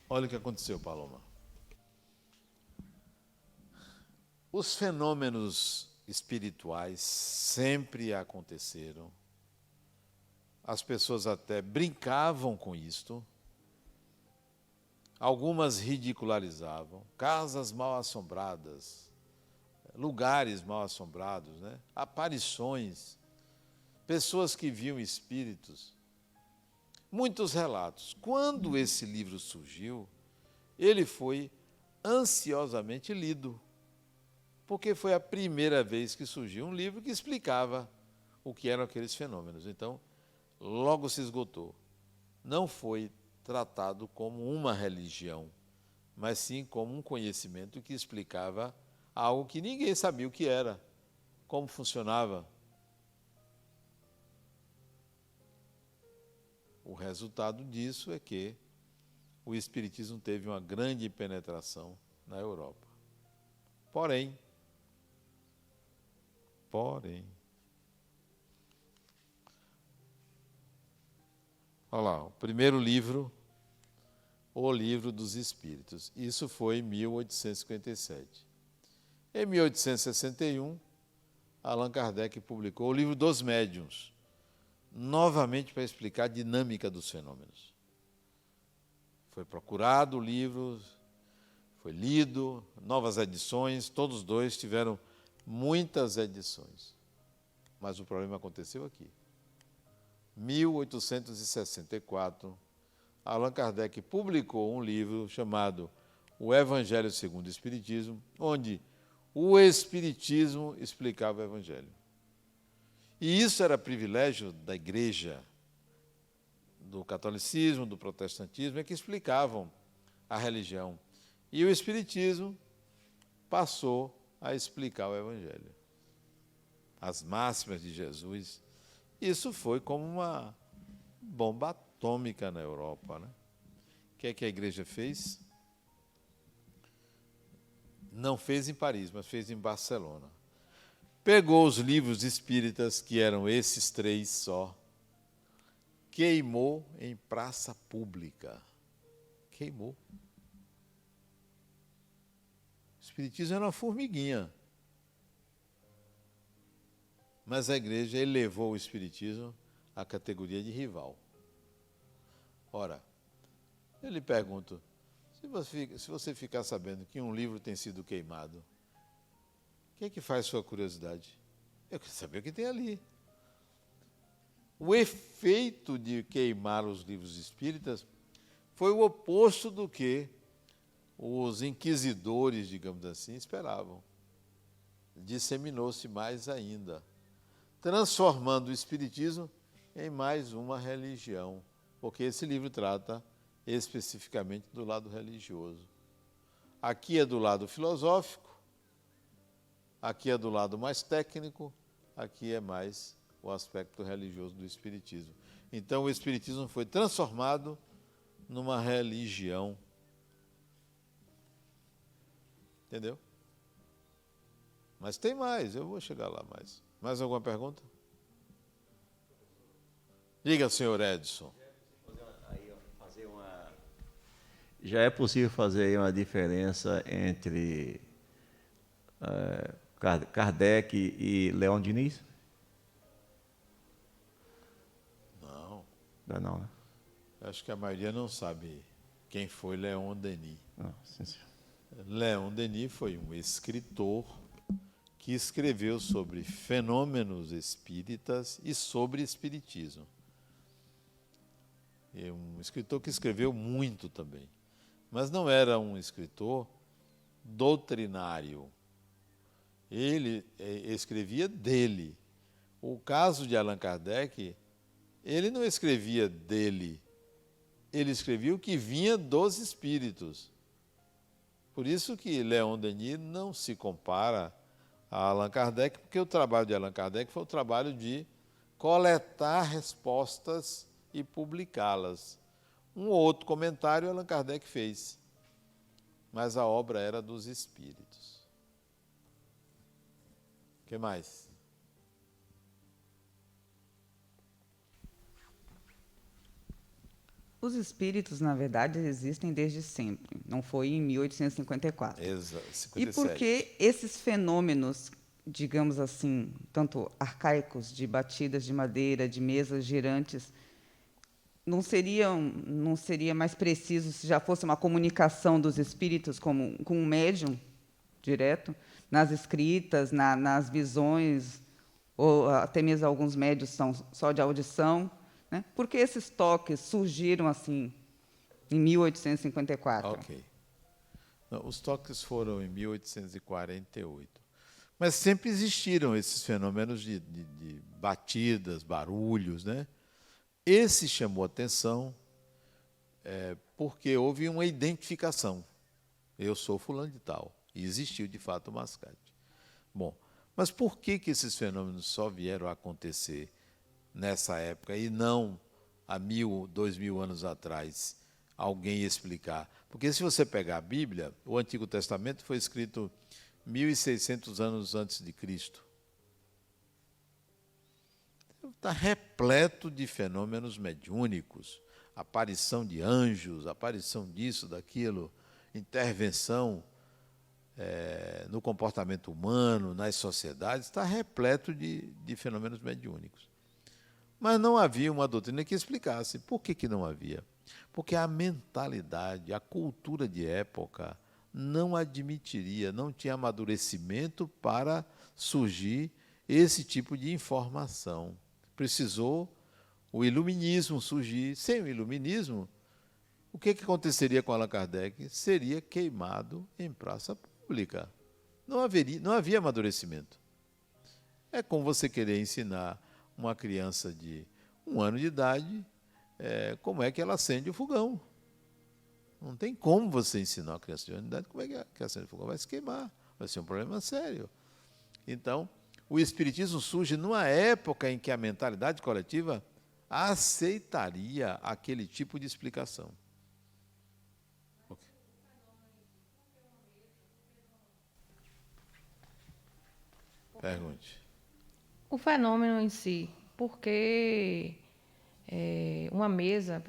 Olha o que aconteceu, Paloma. Os fenômenos espirituais sempre aconteceram. As pessoas até brincavam com isto. Algumas ridicularizavam. Casas mal assombradas, lugares mal assombrados, né? Aparições, pessoas que viam espíritos. Muitos relatos. Quando esse livro surgiu, ele foi ansiosamente lido, porque foi a primeira vez que surgiu um livro que explicava o que eram aqueles fenômenos. Então, logo se esgotou. Não foi tratado como uma religião, mas sim como um conhecimento que explicava algo que ninguém sabia o que era, como funcionava. O resultado disso é que o Espiritismo teve uma grande penetração na Europa. Porém, olha lá, o primeiro livro, O Livro dos Espíritos. Isso foi em 1857. Em 1861, Allan Kardec publicou o Livro dos Médiuns, novamente para explicar a dinâmica dos fenômenos. Foi procurado o livro, foi lido, novas edições, todos dois tiveram muitas edições. Mas o problema aconteceu aqui. 1864, Allan Kardec publicou um livro chamado O Evangelho segundo o Espiritismo, onde o Espiritismo explicava o Evangelho. E isso era privilégio da Igreja, do catolicismo, do protestantismo, é que explicavam a religião. E o Espiritismo passou a explicar o Evangelho. As máximas de Jesus. Isso foi como uma bomba atômica na Europa, né? O que é que a Igreja fez? Não fez em Paris, mas fez em Barcelona. Pegou os livros espíritas, que eram esses 3 só, queimou em praça pública. Queimou. O Espiritismo era uma formiguinha. Mas a igreja elevou o espiritismo à categoria de rival. Ora, eu lhe pergunto, se você ficar sabendo que um livro tem sido queimado, o que é que faz sua curiosidade? Eu quero saber o que tem ali. O efeito de queimar os livros espíritas foi o oposto do que os inquisidores, digamos assim, esperavam. Disseminou-se mais ainda, transformando o espiritismo em mais uma religião, porque esse livro trata especificamente do lado religioso. Aqui é do lado filosófico, aqui é do lado mais técnico, aqui é mais o aspecto religioso do espiritismo. Então o espiritismo foi transformado numa religião. Entendeu? Mas tem mais, eu vou chegar lá mais. Mais alguma pergunta? Diga, senhor Edson. Já é possível fazer aí uma diferença entre Kardec e Leon Diniz? Não. Não, né? Acho que a maioria não sabe quem foi Leon Denis. Não, sim, senhor. Leon Denis foi um escritor que escreveu sobre fenômenos espíritas e sobre espiritismo. É um escritor que escreveu muito também, mas não era um escritor doutrinário. Ele escrevia dele. O caso de Allan Kardec, ele não escrevia dele, ele escrevia o que vinha dos espíritos. Por isso que Leon Denis não se compara a Allan Kardec, porque o trabalho de Allan Kardec foi o trabalho de coletar respostas e publicá-las. Um ou outro comentário Allan Kardec fez, mas a obra era dos espíritos. O que mais? Os espíritos, na verdade, existem desde sempre. Não foi em 1854. Exato, E por que esses fenômenos, digamos assim, tanto arcaicos, de batidas de madeira, de mesas girantes, não seria mais preciso se já fosse uma comunicação dos espíritos com um médium direto, nas escritas, nas visões, ou até mesmo alguns médios são só de audição, né? Por que esses toques surgiram assim em 1854? Ok. Não, os toques foram em 1848. Mas sempre existiram esses fenômenos de batidas, barulhos, né? Esse chamou atenção porque houve uma identificação. Eu sou fulano de tal. E existiu, de fato, o mascate. Bom, mas por que esses fenômenos só vieram a acontecer nessa época e não há 1000, 2000 anos atrás alguém explicar? Porque se você pegar a Bíblia, o Antigo Testamento foi escrito 1600 anos antes de Cristo. Está repleto de fenômenos mediúnicos, aparição de anjos, aparição disso, daquilo, intervenção no comportamento humano, nas sociedades, está repleto de fenômenos mediúnicos. Mas não havia uma doutrina que explicasse. Por que não havia? Porque a mentalidade, a cultura de época não admitiria, não tinha amadurecimento para surgir esse tipo de informação. Precisou o iluminismo surgir. Sem o iluminismo, o que aconteceria com Allan Kardec? Seria queimado em praça pública. Não havia amadurecimento. É como você querer ensinar uma criança de 1 ano de idade como é que ela acende o fogão. Não tem como você ensinar uma criança de 1 ano de idade como é que acende o fogão. Vai se queimar, vai ser um problema sério. Então, o espiritismo surge numa época em que a mentalidade coletiva aceitaria aquele tipo de explicação. Okay. Pergunte. O fenômeno em si, por que uma mesa,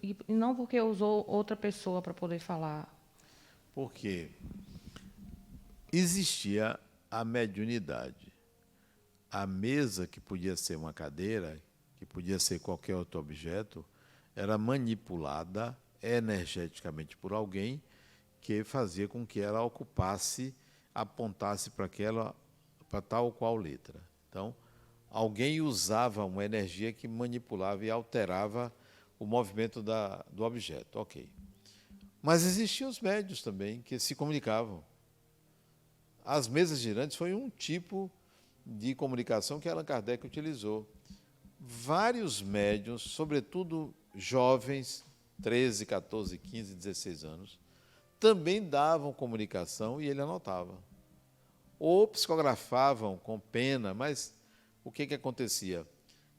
e não porque usou outra pessoa para poder falar? Porque existia a mediunidade. a mesa, que podia ser uma cadeira, que podia ser qualquer outro objeto, era manipulada energeticamente por alguém que fazia com que ela ocupasse, apontasse para tal ou qual letra. Então, alguém usava uma energia que manipulava e alterava o movimento do objeto. Ok. Mas existiam os médiuns também que se comunicavam. As mesas girantes foi um tipo de comunicação que Allan Kardec utilizou. Vários médiuns, sobretudo jovens, 13, 14, 15, 16 anos, também davam comunicação e ele anotava. Ou psicografavam com pena, mas o que acontecia?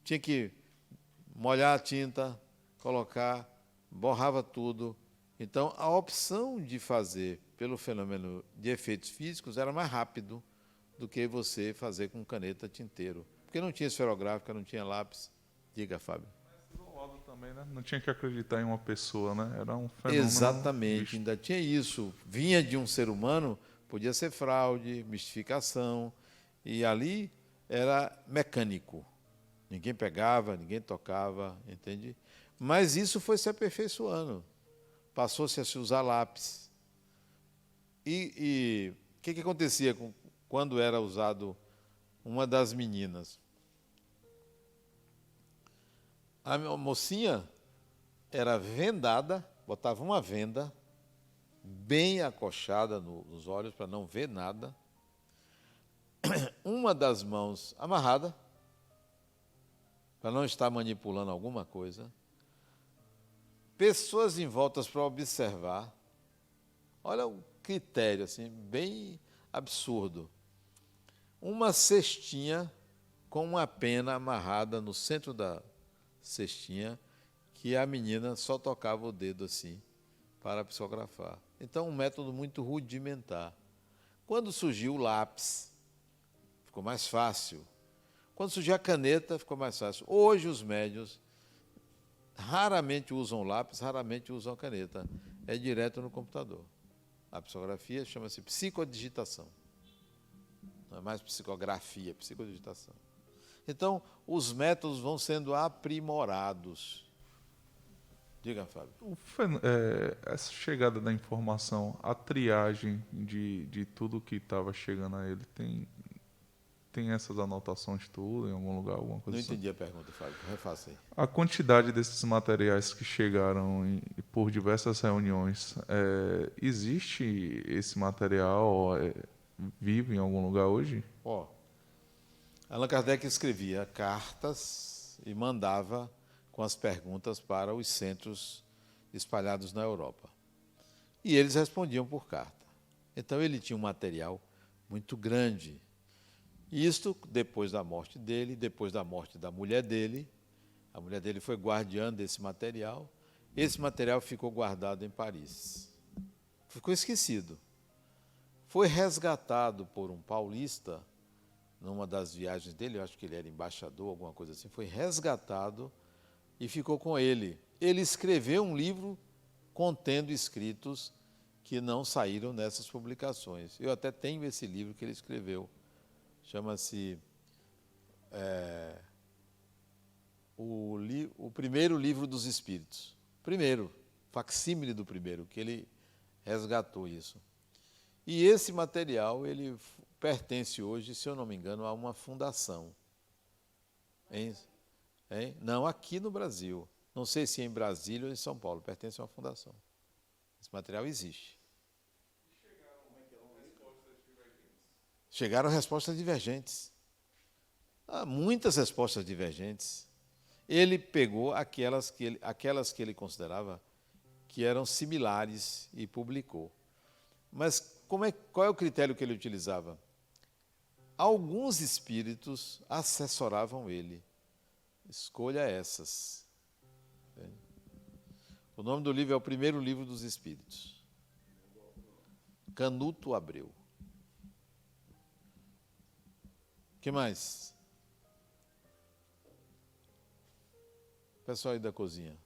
Tinha que molhar a tinta, colocar, borrava tudo. Então, a opção de fazer pelo fenômeno de efeitos físicos era mais rápido do que você fazer com caneta tinteiro. Porque não tinha esferográfica, não tinha lápis. Diga, Fábio. Isolado também, né? Não tinha que acreditar em uma pessoa, né? Era um fenômeno. Exatamente, visto. ainda tinha isso. Vinha de um ser humano, podia ser fraude, mistificação, e ali era mecânico. Ninguém pegava, ninguém tocava, entende? Mas isso foi se aperfeiçoando. Passou-se a se usar lápis. E o que acontecia quando era usado uma das meninas? A mocinha era vendada, botava uma venda bem acochada nos olhos para não ver nada, uma das mãos amarrada, para não estar manipulando alguma coisa, pessoas em voltas para observar. Olha o critério, assim, bem absurdo. Uma cestinha com uma pena amarrada no centro da cestinha, que a menina só tocava o dedo assim para psicografar. Então, um método muito rudimentar. Quando surgiu o lápis, ficou mais fácil. Quando surgiu a caneta, ficou mais fácil. Hoje, os médiuns raramente usam lápis, raramente usam caneta. É direto no computador. A psicografia chama-se psicodigitação. Não é mais psicografia, é psicodigitação. Então, os métodos vão sendo aprimorados. Diga, Fábio. Essa chegada da informação, a triagem de tudo que estava chegando a ele, tem essas anotações tudo em algum lugar, alguma coisa Não assim? entendi a pergunta, Fábio. Refaça aí. A quantidade desses materiais que chegaram por diversas reuniões, existe esse material vivo em algum lugar hoje? Ó, Allan Kardec escrevia cartas e mandava com as perguntas para os centros espalhados na Europa. E eles respondiam por carta. Então ele tinha um material muito grande. E isto depois da morte dele, depois da morte da mulher dele. A mulher dele foi guardiã desse material. Esse material ficou guardado em Paris. Ficou esquecido. Foi resgatado por um paulista numa das viagens dele, eu acho que ele era embaixador, alguma coisa assim, foi resgatado e ficou com ele. Ele escreveu um livro contendo escritos que não saíram nessas publicações. Eu até tenho esse livro que ele escreveu. Chama-se o primeiro livro dos Espíritos. Primeiro, facsímile do primeiro, que ele resgatou isso. E esse material, ele pertence hoje, se eu não me engano, a uma fundação. Hein? Não, aqui no Brasil. Não sei se é em Brasília ou em São Paulo, pertence a uma fundação. Esse material existe. Chegaram respostas divergentes. Muitas respostas divergentes. Ele pegou aquelas que ele considerava que eram similares e publicou. Mas qual é o critério que ele utilizava? Alguns espíritos assessoravam ele. Escolha essas. O nome do livro é o Primeiro Livro dos Espíritos. Canuto Abreu. O que mais? Pessoal aí da cozinha.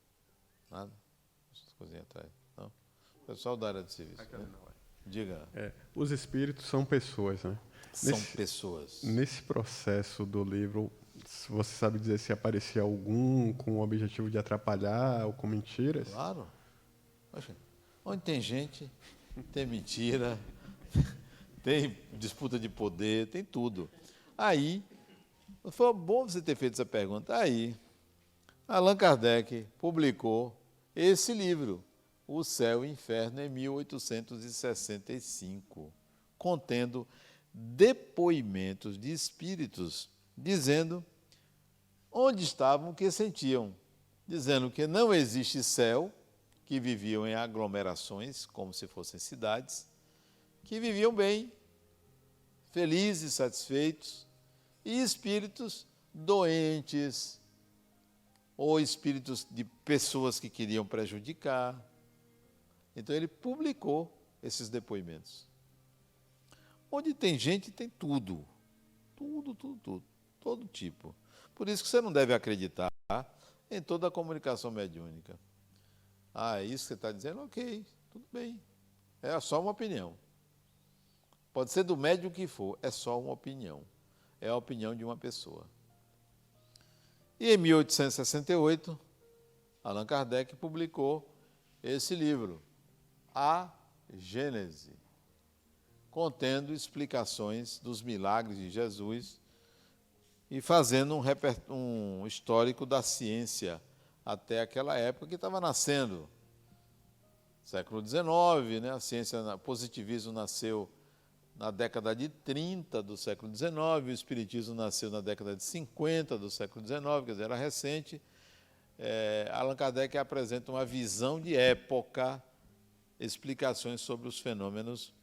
Nada? Cozinha atrás. Não? Pessoal da área de serviço. Né? Diga. Os espíritos são pessoas, né? São pessoas. Nesse processo do livro, você sabe dizer se aparecia algum com o objetivo de atrapalhar ou com mentiras? Claro. Poxa, onde tem gente, tem mentira, tem disputa de poder, tem tudo. Aí, foi bom você ter feito essa pergunta. Aí, Allan Kardec publicou esse livro, O Céu e o Inferno, em 1865, contendo depoimentos de espíritos dizendo onde estavam, o que sentiam, dizendo que não existe céu, que viviam em aglomerações, como se fossem cidades, que viviam bem, felizes, satisfeitos, e espíritos doentes, ou espíritos de pessoas que queriam prejudicar. Então ele publicou esses depoimentos. Onde tem gente, tem tudo. Tudo. Todo tipo. Por isso que você não deve acreditar em toda a comunicação mediúnica. É isso que você está dizendo? Ok, tudo bem. É só uma opinião. Pode ser do médium que for, é só uma opinião. É a opinião de uma pessoa. E em 1868, Allan Kardec publicou esse livro, A Gênese, contendo explicações dos milagres de Jesus e fazendo um histórico da ciência até aquela época que estava nascendo. Século XIX, né? A ciência, o positivismo nasceu na década de 30 do século XIX, o espiritismo nasceu na década de 50 do século XIX, quer dizer, era recente. Allan Kardec apresenta uma visão de época, explicações sobre os fenômenos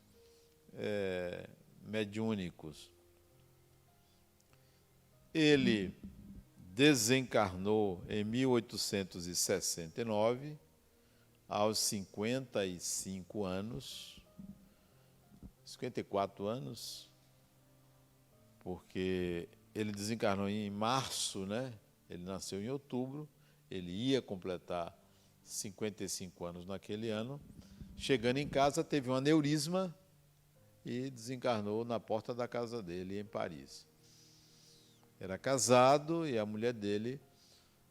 mediúnicos. Ele desencarnou em 1869, aos 55 anos, 54 anos, porque ele desencarnou em março, né? Ele nasceu em outubro, ele ia completar 55 anos naquele ano. Chegando em casa, teve um aneurisma e desencarnou na porta da casa dele, em Paris. Era casado e a mulher dele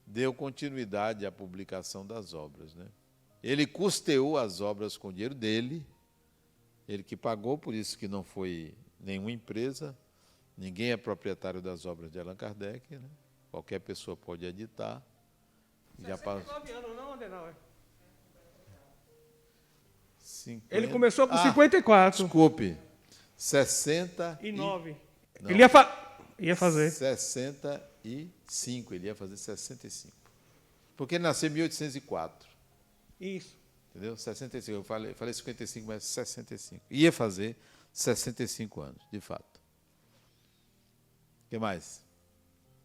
deu continuidade à publicação das obras, né? Ele custeou as obras com o dinheiro dele, ele que pagou, por isso que não foi nenhuma empresa, ninguém é proprietário das obras de Allan Kardec, né? Qualquer pessoa pode editar. 69 anos, não, Adenauer? 50... Ele começou com 54. Desculpe, 69. Ele ia fazer 65, ele ia fazer 65. Porque ele nasceu em 1804. Isso. Entendeu? 65. Eu falei 55, mas 65. Ia fazer 65 anos, de fato. O que mais?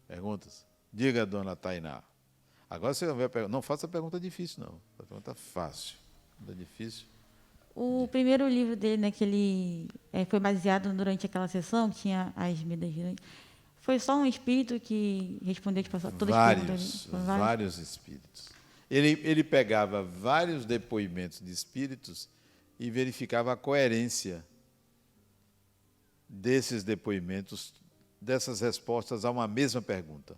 Perguntas? Diga, dona Tainá. Agora você vai ver a pergunta. Não faça pergunta difícil, não. A pergunta fácil. Pergunta difícil. O primeiro livro dele, né, que ele foi baseado durante aquela sessão, que tinha as medidas girantes, foi só um espírito que respondeu todas as perguntas? Vários espíritos. Ele pegava vários depoimentos de espíritos e verificava a coerência desses depoimentos, dessas respostas a uma mesma pergunta.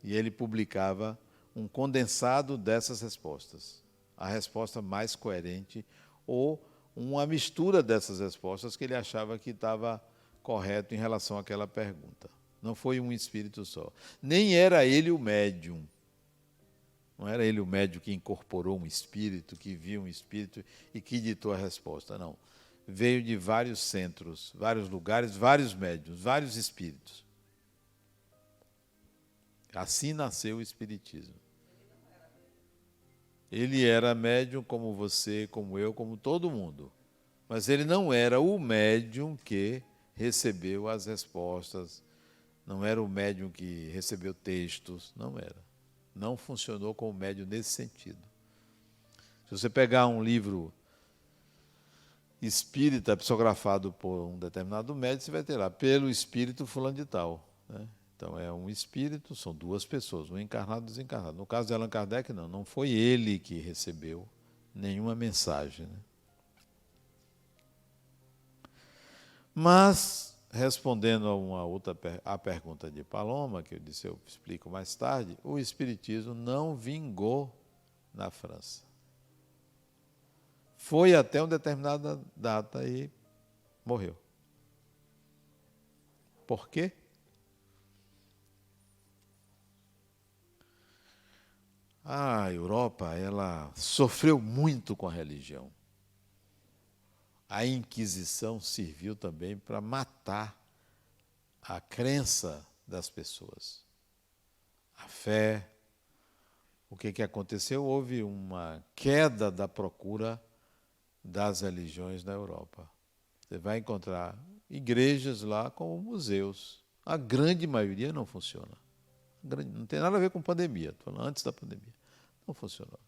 E ele publicava um condensado dessas respostas, a resposta mais coerente ou uma mistura dessas respostas que ele achava que estava correto em relação àquela pergunta. Não foi um espírito só. Nem era ele o médium. Não era ele o médium que incorporou um espírito, que viu um espírito e que ditou a resposta, não. Veio de vários centros, vários lugares, vários médiuns, vários espíritos. Assim nasceu o espiritismo. Ele era médium como você, como eu, como todo mundo. Mas ele não era o médium que recebeu as respostas, não era o médium que recebeu textos, não era. Não funcionou como médium nesse sentido. Se você pegar um livro espírita psicografado por um determinado médium, você vai ter lá, pelo espírito fulano de tal, né? Então, é um espírito, são duas pessoas, um encarnado e um desencarnado. No caso de Allan Kardec, não foi ele que recebeu nenhuma mensagem, né? Mas, respondendo a pergunta de Paloma, que eu disse eu explico mais tarde, o espiritismo não vingou na França. Foi até uma determinada data e morreu. Por quê? A Europa, ela sofreu muito com a religião. A Inquisição serviu também para matar a crença das pessoas. A fé. O que aconteceu? Houve uma queda da procura das religiões na Europa. Você vai encontrar igrejas lá como museus. A grande maioria não funciona. Não tem nada a ver com pandemia, estou falando antes da pandemia. Não funcionou.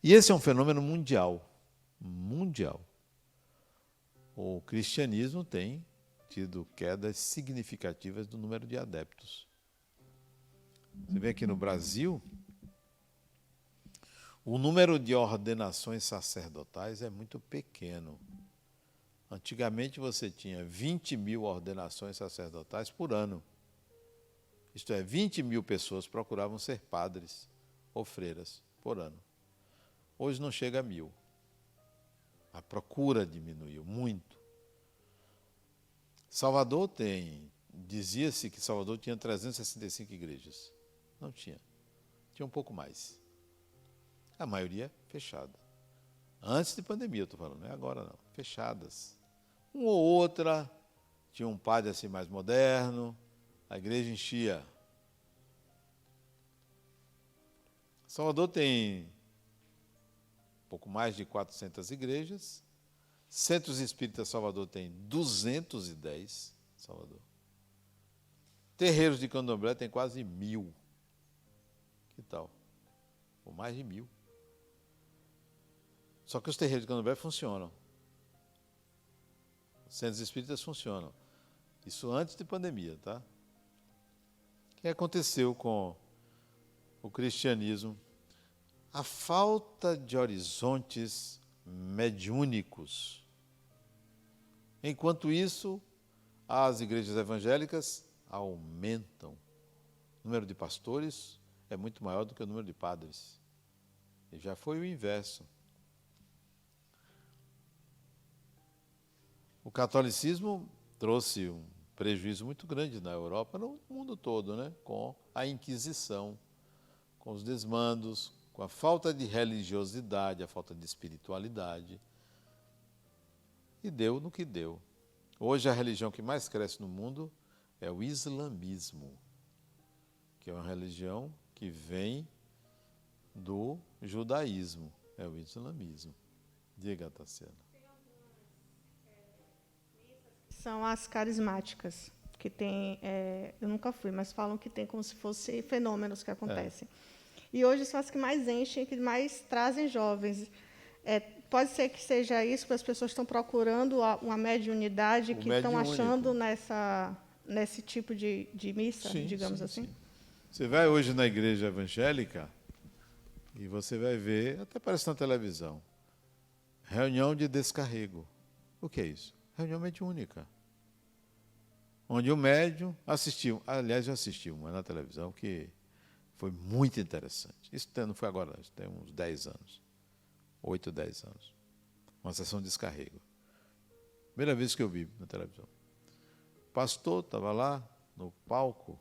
E esse é um fenômeno mundial. Mundial. O cristianismo tem tido quedas significativas do número de adeptos. Você vê aqui no Brasil, o número de ordenações sacerdotais é muito pequeno. Antigamente você tinha 20 mil ordenações sacerdotais por ano. Isto é, 20 mil pessoas procuravam ser padres ou freiras por ano. Hoje não chega a 1.000. A procura diminuiu muito. Salvador dizia-se que Salvador tinha 365 igrejas. Não tinha. Tinha um pouco mais. A maioria fechada. Antes de pandemia, eu estou falando, não é agora não. Fechadas. Uma ou outra tinha um padre assim mais moderno, a igreja enchia. Salvador tem pouco mais de 400 igrejas. Centros Espíritas Salvador tem 210. Salvador. Terreiros de Candomblé tem quase 1.000. Que tal? Ou mais de 1.000. Só que os terreiros de Candomblé funcionam. Os centros espíritas funcionam. Isso antes de pandemia, tá? O que aconteceu com o cristianismo? A falta de horizontes mediúnicos. Enquanto isso, as igrejas evangélicas aumentam. O número de pastores é muito maior do que o número de padres. E já foi o inverso. O catolicismo trouxe um prejuízo muito grande na Europa, no mundo todo, né? Com a Inquisição, com os desmandos, com a falta de religiosidade, a falta de espiritualidade. E deu no que deu. Hoje a religião que mais cresce no mundo é o islamismo, que é uma religião que vem do judaísmo, é o islamismo. Diga, Tassiana. São as carismáticas, que tem, eu nunca fui, mas falam que tem como se fossem fenômenos que acontecem. E hoje são as que mais enchem, que mais trazem jovens. Pode ser que seja isso, que as pessoas estão procurando uma mediunidade, que estão achando nesse tipo de missa, digamos assim? Sim. Você vai hoje na igreja evangélica e você vai ver, até parece na televisão, reunião de descarrego. O que é isso? Reunião mediúnica. Onde o médium assistiu, aliás, eu assisti uma na televisão que foi muito interessante. Isso não foi agora, isso tem uns 10 anos. 8, 10 anos. Uma sessão de descarrego. Primeira vez que eu vi na televisão. O pastor estava lá no palco,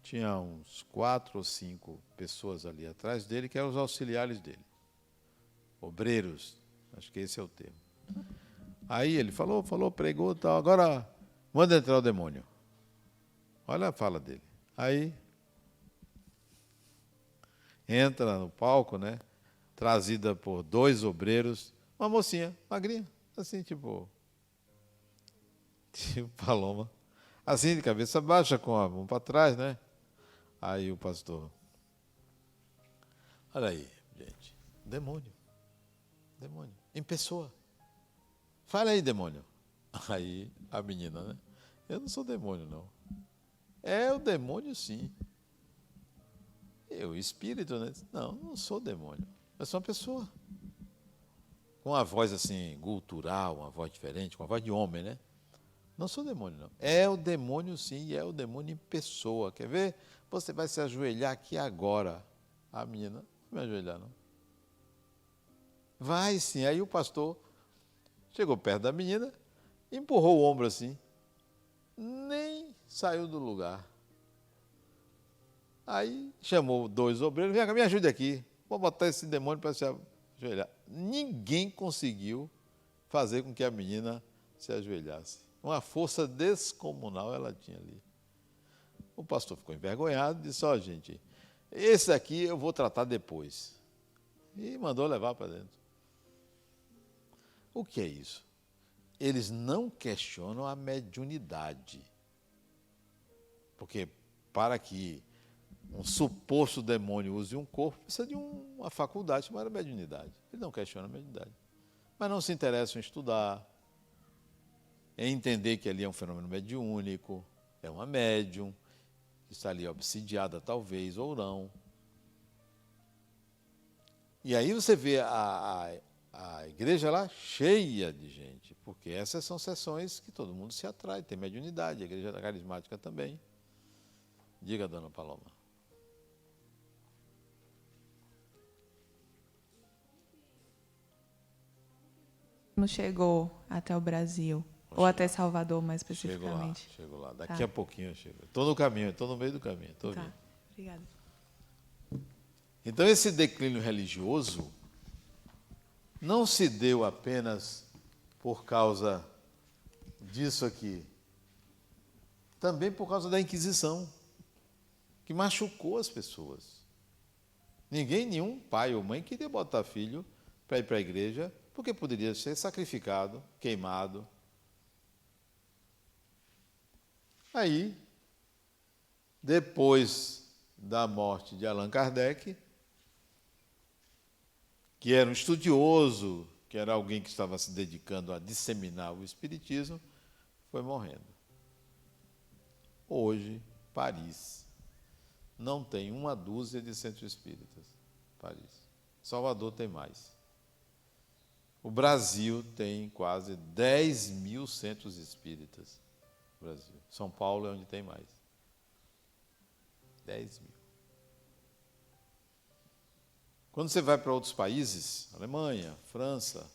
tinha uns 4 ou 5 pessoas ali atrás dele, que eram os auxiliares dele. Obreiros, acho que esse é o termo. Aí ele falou, pregou, tal. Agora manda entrar o demônio. Olha a fala dele. Aí entra no palco, né? Trazida por 2 obreiros, uma mocinha, magrinha, assim, tipo Paloma, assim de cabeça baixa, com a mão para trás, né? Aí o pastor, olha aí, gente, demônio, em pessoa. Fala aí, demônio. Aí a menina, né? Eu não sou demônio, não. É o demônio, sim. Eu, espírito, né? Não sou demônio. Eu sou uma pessoa. com a voz assim, gutural, uma voz diferente, com a voz de homem, né? Não sou demônio, não. É o demônio, sim, e é o demônio em pessoa. Quer ver? Você vai se ajoelhar aqui agora. A menina, não vai me ajoelhar, não. Vai, sim. Aí o pastor chegou perto da menina, empurrou o ombro assim, nem saiu do lugar. Aí chamou 2 obreiros, vem cá, me ajude aqui. Vou botar esse demônio para se ajoelhar. Ninguém conseguiu fazer com que a menina se ajoelhasse. Uma força descomunal ela tinha ali. O pastor ficou envergonhado e disse, gente, esse aqui eu vou tratar depois. E mandou levar para dentro. O que é isso? Eles não questionam a mediunidade. Porque para que um suposto demônio use um corpo, precisa de uma faculdade chamada mediunidade. Ele não questiona a mediunidade. Mas não se interessam em estudar, em entender que ali é um fenômeno mediúnico, é uma médium, que está ali obsidiada talvez, ou não. E aí você vê a igreja lá cheia de gente, porque essas são sessões que todo mundo se atrai, tem mediunidade, a igreja carismática também. Diga, dona Paloma. Não chegou até o Brasil, ou até Salvador, mais especificamente. Chego lá. Daqui a pouquinho eu chego. Estou no caminho, estou no meio do caminho. Estou vindo. Obrigada. Então, esse declínio religioso não se deu apenas por causa disso aqui, também por causa da Inquisição, que machucou as pessoas. Nenhum pai ou mãe queria botar filho para ir para a igreja, porque poderia ser sacrificado, queimado. Aí, depois da morte de Allan Kardec, que era um estudioso, que era alguém que estava se dedicando a disseminar o espiritismo, foi morrendo. Hoje, Paris não tem 1 dúzia de centros espíritas. Paris. Salvador tem mais. O Brasil tem quase 10 mil centros espíritas. Brasil. São Paulo é onde tem mais. 10 mil. Quando você vai para outros países, Alemanha, França,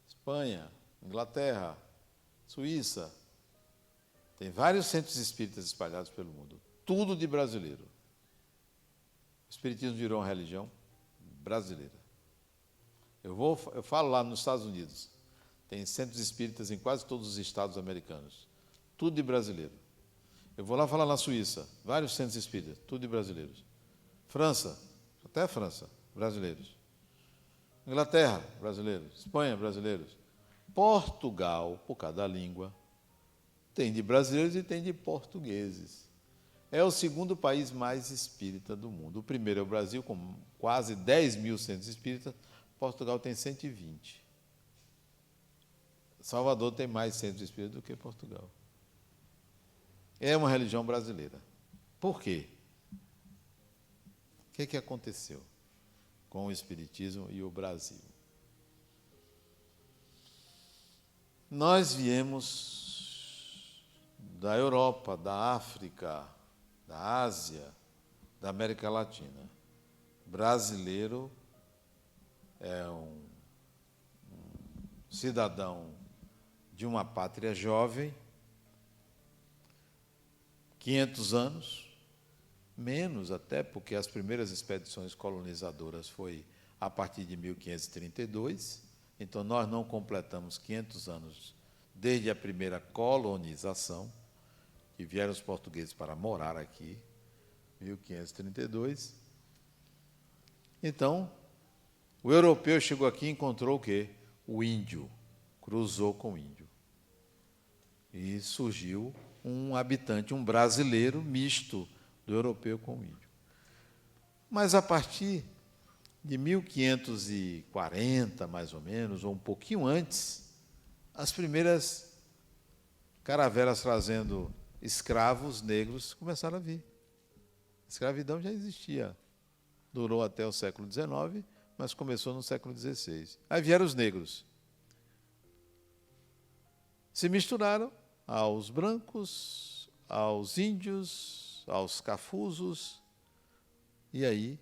Espanha, Inglaterra, Suíça, tem vários centros espíritas espalhados pelo mundo. Tudo de brasileiro. O espiritismo virou uma religião brasileira. Eu falo lá nos Estados Unidos, tem centros espíritas em quase todos os estados americanos. Tudo de brasileiro. Eu vou lá falar na Suíça, vários centros espíritas, tudo de brasileiros. França, até a França, brasileiros. Inglaterra, brasileiros. Espanha, brasileiros. Portugal, por causa da língua, tem de brasileiros e tem de portugueses. É o segundo país mais espírita do mundo. O primeiro é o Brasil, com quase 10 mil centros espíritas. Portugal tem 120. Salvador tem mais centros espíritas do que Portugal. É uma religião brasileira. Por quê? O que aconteceu com o espiritismo e o Brasil? Nós viemos da Europa, da África, da Ásia, da América Latina. Brasileiro é um cidadão de uma pátria jovem, 500 anos, menos até, porque as primeiras expedições colonizadoras foi a partir de 1532, então nós não completamos 500 anos desde a primeira colonização, que vieram os portugueses para morar aqui, 1532. Então, o europeu chegou aqui e encontrou o quê? O índio, cruzou com o índio. E surgiu um habitante, um brasileiro misto do europeu com o índio. Mas a partir de 1540, mais ou menos, ou um pouquinho antes, as primeiras caravelas trazendo escravos negros começaram a vir. A escravidão já existia. Durou até o século XIX, mas começou no século XVI. Aí vieram os negros. Se misturaram aos brancos, aos índios, aos cafusos, e aí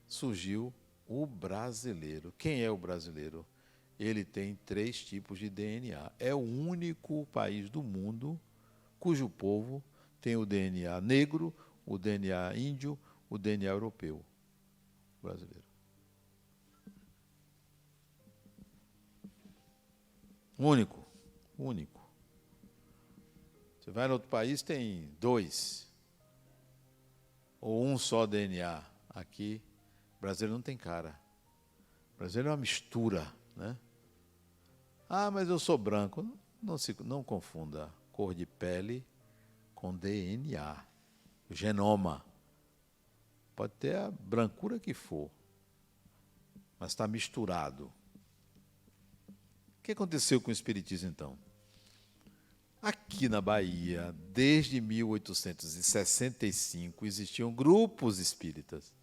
surgiu o brasileiro. Quem é o brasileiro? Ele tem 3 tipos de DNA. É o único país do mundo cujo povo tem o DNA negro, o DNA índio, o DNA europeu. O brasileiro. Único. Único. Você vai em outro país, tem 2. Ou um só DNA. Aqui, o brasileiro não tem cara. O brasileiro é uma mistura, né? Ah, mas eu sou branco. Não confunda cor de pele com DNA, genoma. Pode ter a brancura que for, mas está misturado. O que aconteceu com o Espiritismo, então? Aqui na Bahia, desde 1865, existiam grupos espíritas.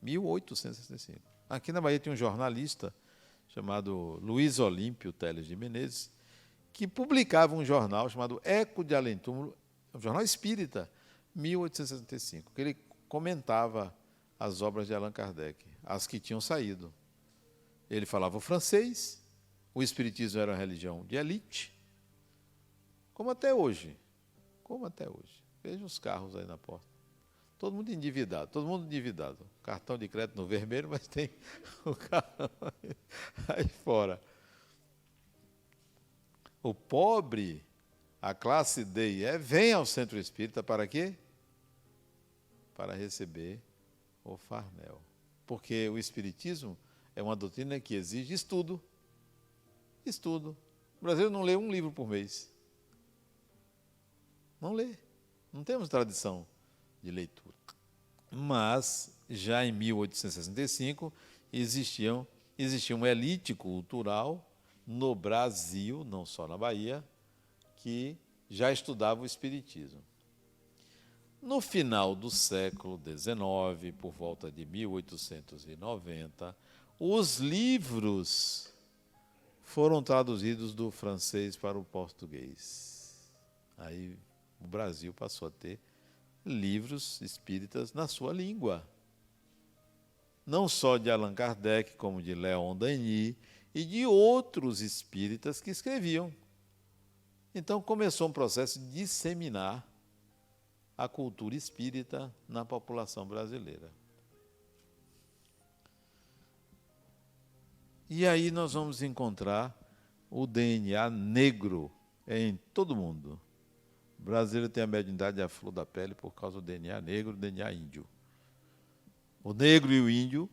1865. Aqui na Bahia tinha um jornalista chamado Luiz Olímpio Teles de Menezes, que publicava um jornal chamado Eco de Além Túmulo, um jornal espírita, 1865, que ele comentava as obras de Allan Kardec, as que tinham saído. Ele falava o francês, o espiritismo era uma religião de elite, como até hoje. Veja os carros aí na porta. Todo mundo endividado. Cartão de crédito no vermelho, mas tem o carro aí fora. O pobre, a classe D e E, vem ao centro espírita para quê? Para receber o farnel. Porque o espiritismo é uma doutrina que exige estudo. Estudo. O brasileiro não lê um livro por mês. Não lê. Não temos tradição de leitura. Mas, já em 1865, existia uma elite cultural no Brasil, não só na Bahia, que já estudava o espiritismo. No final do século XIX, por volta de 1890, os livros foram traduzidos do francês para o português. Aí o Brasil passou a ter livros espíritas na sua língua. Não só de Allan Kardec, como de Leon Denis e de outros espíritas que escreviam. Então começou um processo de disseminar a cultura espírita na população brasileira. E aí nós vamos encontrar o DNA negro em todo mundo. O brasileiro tem a mediunidade à flor da pele por causa do DNA negro e do DNA índio. O negro e o índio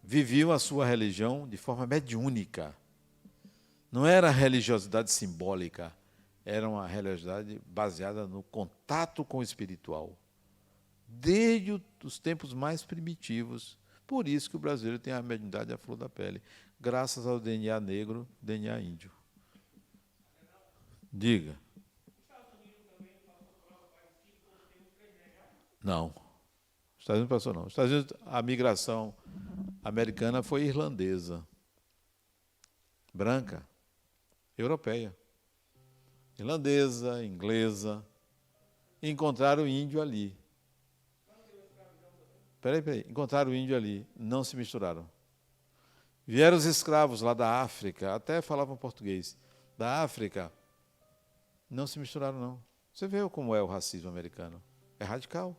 viviam a sua religião de forma mediúnica. Não era religiosidade simbólica, era uma religiosidade baseada no contato com o espiritual. Desde os tempos mais primitivos. Por isso que o brasileiro tem a mediunidade à flor da pele, graças ao DNA negro, DNA índio. Diga. Não. Os Estados Unidos passou não. Os Estados Unidos, a migração americana foi irlandesa. Branca. Europeia. Irlandesa, inglesa. Encontraram o índio ali. Peraí. Encontraram o índio ali. Não se misturaram. Vieram os escravos lá da África, até falavam português. Da África, não se misturaram, não. Você vê como é o racismo americano. É radical.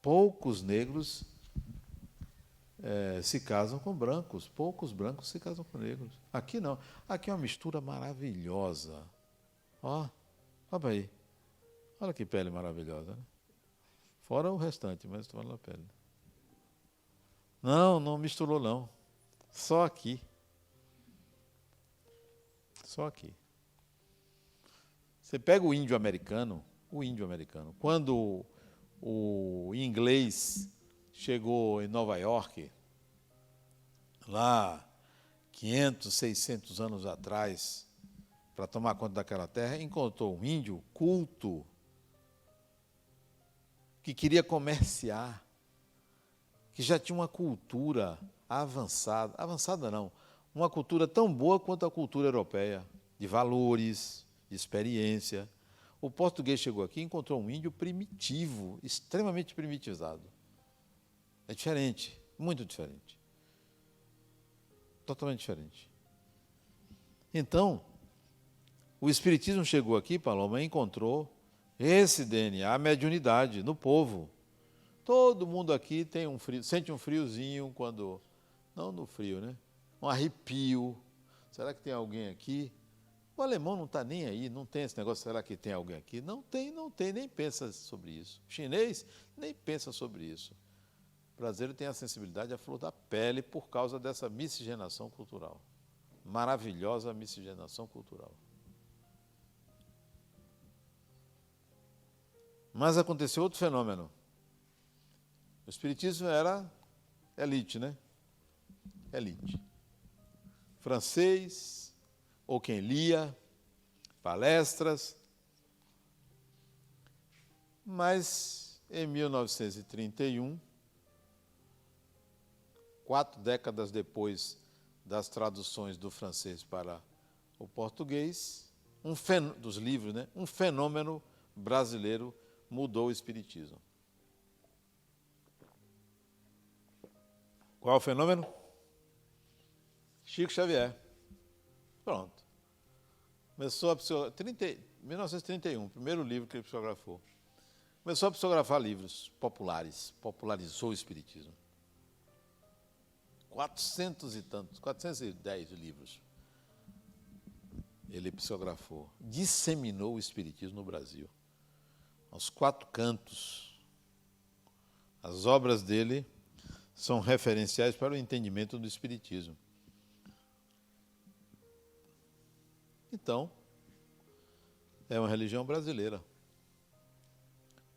Poucos negros se casam com brancos. Poucos brancos se casam com negros. Aqui não. Aqui é uma mistura maravilhosa. Ó, olha aí. Olha que pele maravilhosa, né? Fora o restante, mas estou falando da pele. Não misturou, não. Só aqui. Só aqui. Você pega o índio americano, quando o inglês chegou em Nova York, lá 500, 600 anos atrás, para tomar conta daquela terra, encontrou um índio culto que queria comerciar. que já tinha uma cultura avançada, avançada não, uma cultura tão boa quanto a cultura europeia, de valores, de experiência. O português chegou aqui e encontrou um índio primitivo, extremamente primitivizado. É diferente, muito diferente. Totalmente diferente. Então, o Espiritismo chegou aqui, Paloma, e encontrou esse DNA, a mediunidade no povo. Todo mundo aqui tem um frio, sente um friozinho quando... Não no frio, né? Um arrepio. Será que tem alguém aqui? O alemão não está nem aí, não tem esse negócio, será que tem alguém aqui? Não tem, nem pensa sobre isso. O chinês nem pensa sobre isso. O brasileiro tem a sensibilidade à flor da pele por causa dessa miscigenação cultural. Maravilhosa miscigenação cultural. Mas aconteceu outro fenômeno. O Espiritismo era elite, né? Elite. Francês, ou quem lia, palestras. Mas, em 1931, 4 décadas depois das traduções do francês para o português, dos livros, né? Um fenômeno brasileiro mudou o Espiritismo. Qual é o fenômeno? Chico Xavier. Pronto. Começou a psicografar, 1931, primeiro livro que ele psicografou. Começou a psicografar livros populares, popularizou o Espiritismo. 410 livros ele psicografou. Disseminou o Espiritismo no Brasil. Aos 4 cantos. As obras dele são referenciais para o entendimento do Espiritismo. Então, é uma religião brasileira.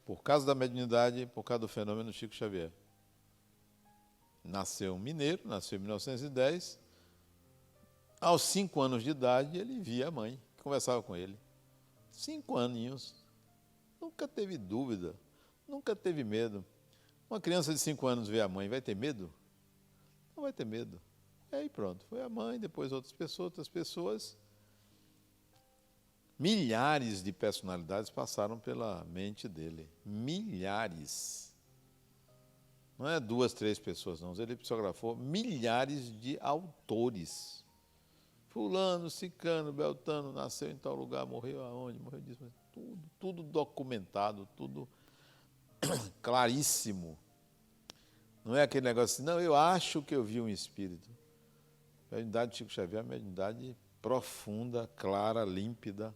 Por causa da mediunidade, por causa do fenômeno Chico Xavier. Nasceu mineiro, nasceu em 1910. Aos 5 anos de idade, ele via a mãe, que conversava com ele. 5 aninhos. Nunca teve dúvida, nunca teve medo. Uma criança de 5 anos vê a mãe, vai ter medo? Não vai ter medo. E aí pronto, foi a mãe, depois outras pessoas. Milhares de personalidades passaram pela mente dele. Milhares. Não é 2, 3 pessoas, não. Ele psicografou milhares de autores. Fulano, Cicano, Beltano, nasceu em tal lugar, morreu aonde, morreu disso. Tudo documentado, tudo claríssimo. Não é aquele negócio assim, não, eu acho que eu vi um espírito. A mediunidade de Chico Xavier é uma mediunidade profunda, clara, límpida.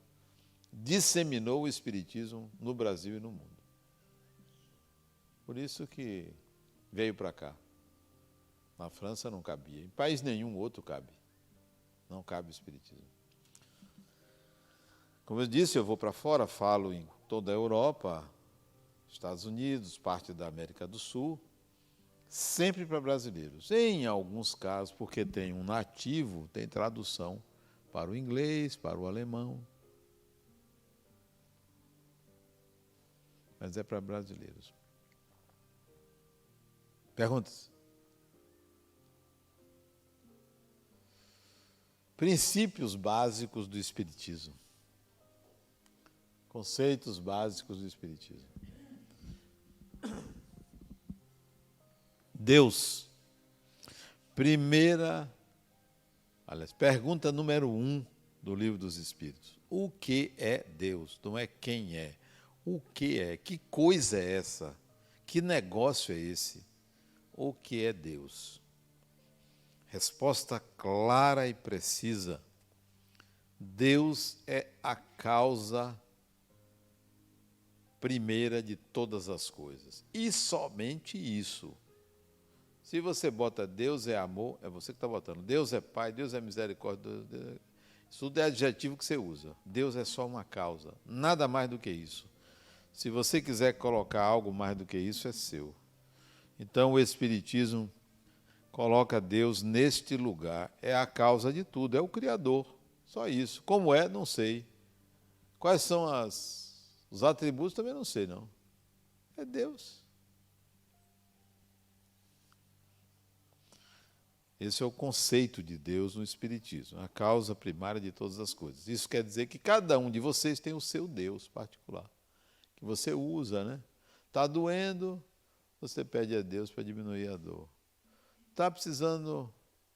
Disseminou o Espiritismo no Brasil e no mundo. Por isso que veio para cá. Na França não cabia. Em país nenhum outro cabe. Não cabe o Espiritismo. Como eu disse, eu vou para fora, falo em toda a Europa, Estados Unidos, parte da América do Sul, sempre para brasileiros. Em alguns casos, porque tem um nativo, tem tradução para o inglês, para o alemão. Mas é para brasileiros. Perguntas? Princípios básicos do Espiritismo. Conceitos básicos do Espiritismo. Deus. Pergunta número 1 do Livro dos Espíritos. O que é Deus? Não é quem é. O que é? Que coisa é essa? Que negócio é esse? O que é Deus? Resposta clara e precisa. Deus é a causa primeira de todas as coisas. E somente isso. Se você bota Deus é amor, é você que está botando. Deus é Pai, Deus é misericórdia. Isso tudo é adjetivo que você usa. Deus é só uma causa. Nada mais do que isso. Se você quiser colocar algo mais do que isso, é seu. Então, o Espiritismo coloca Deus neste lugar. É a causa de tudo, é o Criador. Só isso. Como é, não sei. Quais são os atributos, também não sei, não. É Deus. Esse é o conceito de Deus no Espiritismo, a causa primária de todas as coisas. Isso quer dizer que cada um de vocês tem o seu Deus particular, que você usa, né? Está doendo, você pede a Deus para diminuir a dor. Está precisando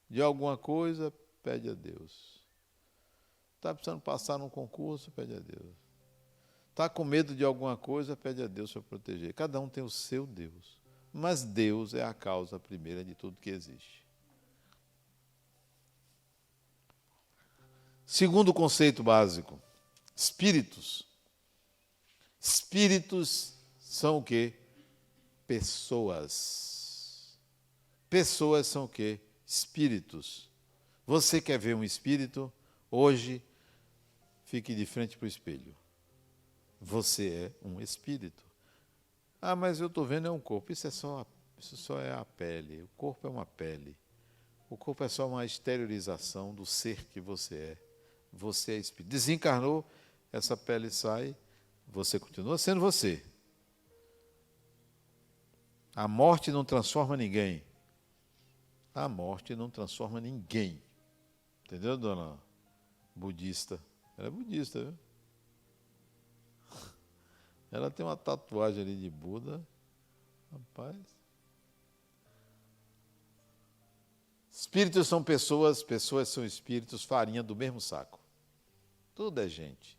de alguma coisa, pede a Deus. Está precisando passar num concurso, pede a Deus. Está com medo de alguma coisa, pede a Deus para proteger. Cada um tem o seu Deus. Mas Deus é a causa primeira de tudo que existe. Segundo conceito básico, espíritos. Espíritos são o quê? Pessoas. Pessoas são o quê? Espíritos. Você quer ver um espírito? Hoje, fique de frente para o espelho. Você é um espírito. Ah, mas eu estou vendo é um corpo. Isso só é a pele. O corpo é uma pele. O corpo é só uma exteriorização do ser que você é. Você é espírito. Desencarnou, essa pele sai, você continua sendo você. A morte não transforma ninguém. A morte não transforma ninguém. Entendeu, dona budista? Ela é budista, viu? Ela tem uma tatuagem ali de Buda. Rapaz. Espíritos são pessoas, pessoas são espíritos, farinha do mesmo saco. Tudo é gente.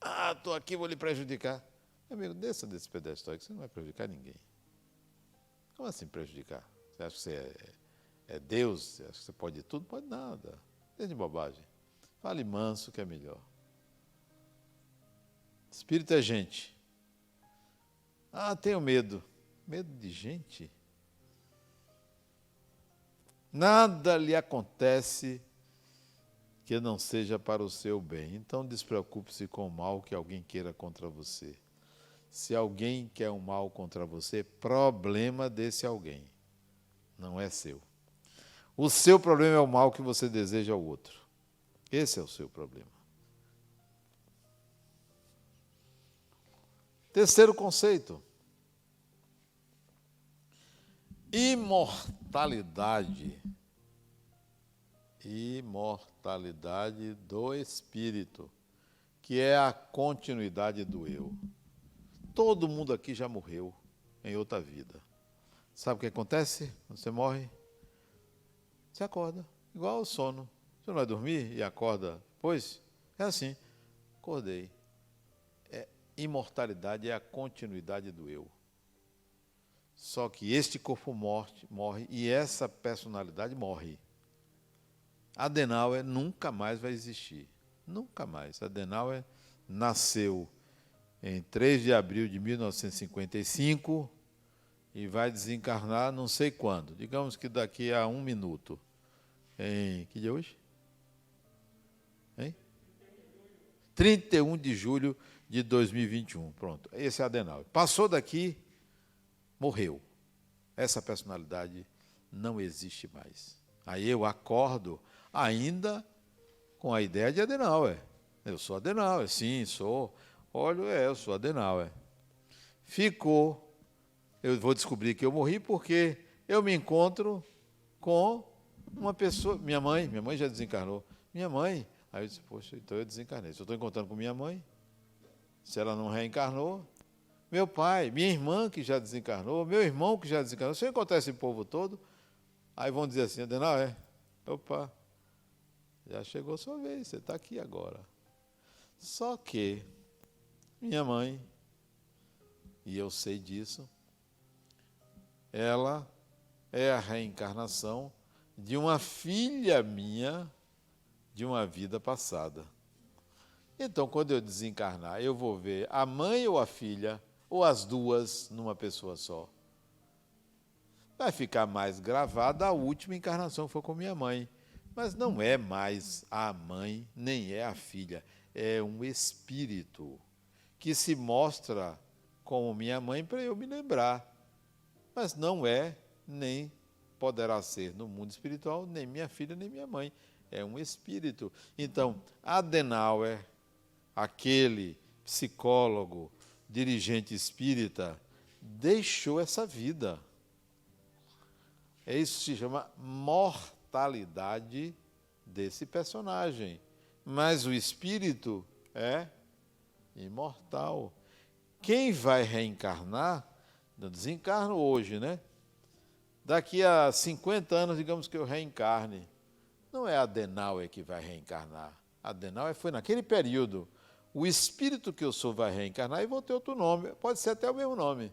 Ah, estou aqui, vou lhe prejudicar. Meu amigo, desça desse pedestal que você não vai prejudicar ninguém. Como assim prejudicar? Você acha que você é Deus? Você acha que você pode tudo? Pode nada. Deixa de bobagem. Fale manso que é melhor. Espírito é gente. Ah, tenho medo. Medo de gente? Nada lhe acontece que não seja para o seu bem. Então, despreocupe-se com o mal que alguém queira contra você. Se alguém quer um mal contra você, problema desse alguém, não é seu. O seu problema é o mal que você deseja ao outro. Esse é o seu problema. Terceiro conceito. Imortalidade. Imortalidade do espírito, que é a continuidade do eu. Todo mundo aqui já morreu em outra vida. Sabe o que acontece quando você morre? Você acorda, igual ao sono. Você não vai dormir e acorda depois? É assim. Acordei. Imortalidade é a continuidade do eu. Só que este corpo morre e essa personalidade morre. Adenauer nunca mais vai existir. Nunca mais. Adenauer nasceu em 3 de abril de 1955 e vai desencarnar não sei quando. Digamos que daqui a 1 minuto. Em que dia é hoje? 31 de julho de 2021. Pronto, esse é Adenauer. Passou daqui, morreu. Essa personalidade não existe mais. Aí eu acordo ainda com a ideia de Adenauer. Eu sou Adenauer, sim, sou. Eu sou Adenauer. Eu vou descobrir que eu morri porque eu me encontro com uma pessoa, minha mãe já desencarnou. Minha mãe, aí eu disse, poxa, então eu desencarnei. Se eu estou encontrando com minha mãe, se ela não reencarnou, meu pai, minha irmã que já desencarnou, meu irmão que já desencarnou, se eu encontrar esse povo todo, aí vão dizer assim, Adenauer, opa, já chegou a sua vez, você está aqui agora. Só que minha mãe, e eu sei disso, ela é a reencarnação de uma filha minha de uma vida passada. Então, quando eu desencarnar, eu vou ver a mãe ou a filha, ou as duas numa pessoa só. Vai ficar mais gravada a última encarnação que foi com minha mãe. Mas não é mais a mãe, nem é a filha. É um espírito que se mostra como minha mãe para eu me lembrar. Mas não é, nem poderá ser no mundo espiritual, nem minha filha, nem minha mãe. É um espírito. Então, Adenauer, aquele psicólogo, dirigente espírita, deixou essa vida. Isso se chama mortalidade desse personagem. Mas o espírito é imortal. Quem vai reencarnar, eu desencarno hoje, né? Daqui a 50 anos, digamos que eu reencarne. Não é Adenauer que vai reencarnar. Adenauer foi naquele período. O espírito que eu sou vai reencarnar e vou ter outro nome. Pode ser até o mesmo nome,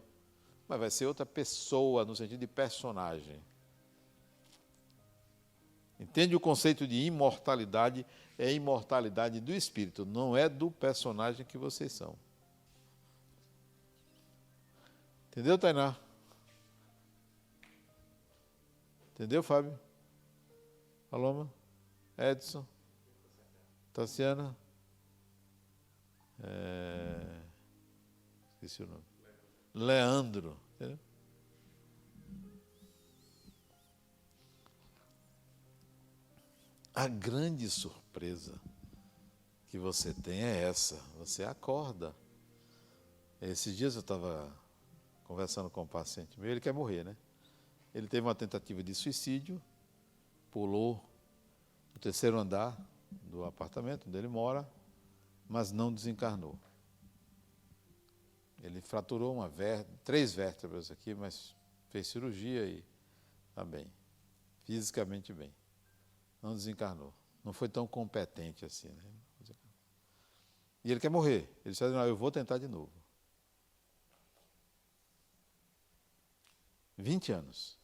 mas vai ser outra pessoa, no sentido de personagem. Entende o conceito de imortalidade? É a imortalidade do espírito, não é do personagem que vocês são. Entendeu, Tainá? Entendeu, Fábio? Paloma? Edson? Tassiana? Esqueci o nome. Leandro. Entendeu? A grande surpresa que você tem é essa. Você acorda. Esses dias eu estava conversando com um paciente meu, ele quer morrer, né? Ele teve uma tentativa de suicídio, pulou o 3º andar do apartamento onde ele mora, mas não desencarnou. Ele fraturou 3 vértebras aqui, mas fez cirurgia e está bem, fisicamente bem. Não desencarnou. Não foi tão competente assim, né? E ele quer morrer. Ele disse, não, eu vou tentar de novo. 20 anos.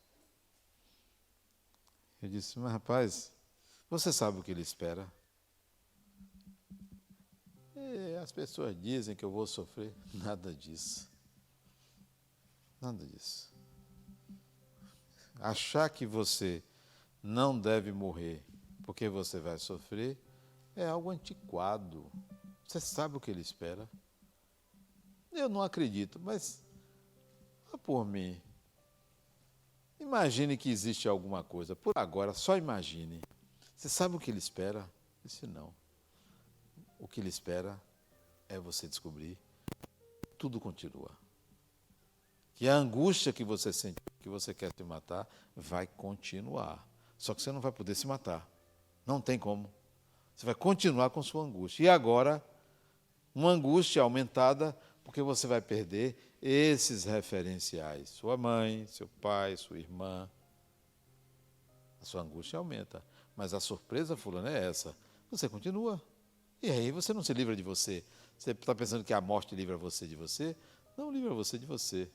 Eu disse, mas rapaz, você sabe o que ele espera? As pessoas dizem que eu vou sofrer. Nada disso. Nada disso. Achar que você não deve morrer porque você vai sofrer é algo antiquado. Você sabe o que ele espera? Eu não acredito, mas por mim. Imagine que existe alguma coisa. Por agora, só imagine. Você sabe o que ele espera? Eu disse, não. O que ele espera é você descobrir que tudo continua. Que a angústia que você sente, que você quer se matar, vai continuar. Só que você não vai poder se matar. Não tem como. Você vai continuar com sua angústia. E agora, uma angústia aumentada, porque você vai perder esses referenciais. Sua mãe, seu pai, sua irmã. A sua angústia aumenta. Mas a surpresa, fulano, é essa. Você continua. E aí você não se livra de você. Você está pensando que a morte livra você de você? Não livra você de você.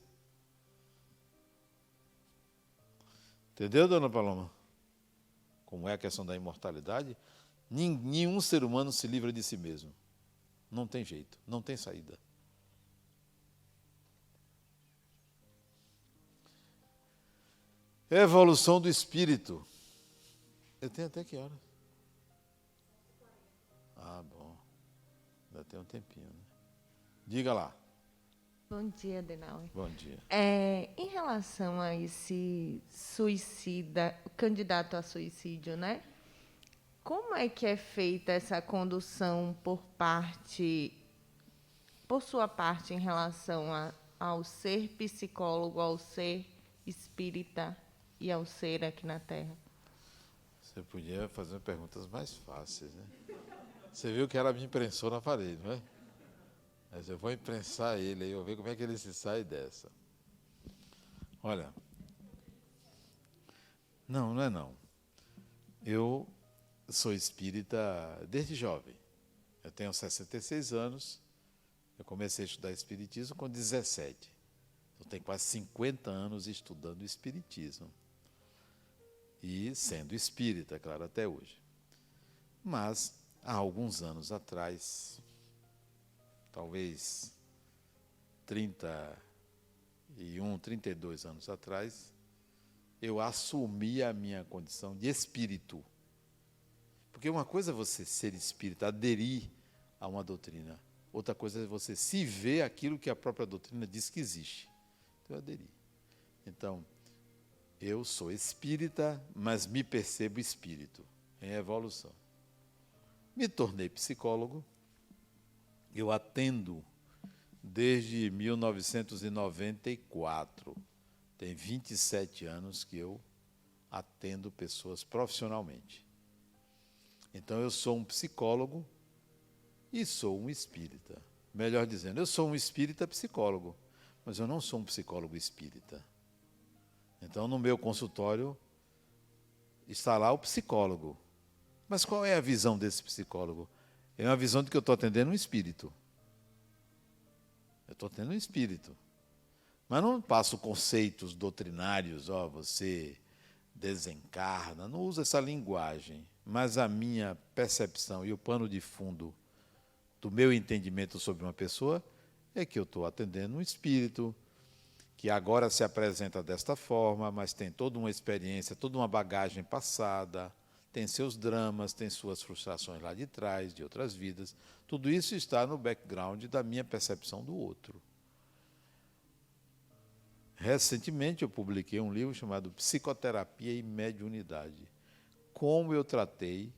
Entendeu, dona Paloma? Como é a questão da imortalidade? Nenhum ser humano se livra de si mesmo. Não tem jeito, não tem saída. Evolução do espírito. Eu tenho até que horas? Ah, bom. Ainda tem um tempinho, né? Diga lá. Bom dia, Adenauer. Bom dia. Em relação a esse suicida, candidato a suicídio, né? Como é que é feita essa condução por sua parte, em relação ao ser psicólogo, ao ser espírita e ao ser aqui na Terra? Você podia fazer perguntas mais fáceis, né? Você viu que ela me imprensou na parede, não é? Mas eu vou imprensar ele aí, eu vou ver como é que ele se sai dessa. Olha, não é não. Eu sou espírita desde jovem. Eu tenho 66 anos, eu comecei a estudar espiritismo com 17. Eu tenho quase 50 anos estudando espiritismo. E sendo espírita, claro, até hoje. Mas, há alguns anos atrás, talvez 31, 32 anos atrás, eu assumi a minha condição de espírito. Porque uma coisa é você ser espírita, aderir a uma doutrina. Outra coisa é você se ver aquilo que a própria doutrina diz que existe. Então, eu aderi. Então, eu sou espírita, mas me percebo espírito, em evolução. Me tornei psicólogo. Eu atendo desde 1994. Tem 27 anos que eu atendo pessoas profissionalmente. Então, eu sou um psicólogo e sou um espírita. Melhor dizendo, eu sou um espírita psicólogo, mas eu não sou um psicólogo espírita. Então, no meu consultório, está lá o psicólogo. Mas qual é a visão desse psicólogo? É uma visão de que eu estou atendendo um espírito. Eu estou atendendo um espírito. Mas não passo conceitos doutrinários, você desencarna, não uso essa linguagem. Mas a minha percepção e o pano de fundo do meu entendimento sobre uma pessoa é que eu estou atendendo um espírito que agora se apresenta desta forma, mas tem toda uma experiência, toda uma bagagem passada, tem seus dramas, tem suas frustrações lá de trás, de outras vidas. Tudo isso está no background da minha percepção do outro. Recentemente eu publiquei um livro chamado Psicoterapia e Mediunidade. Como eu tratei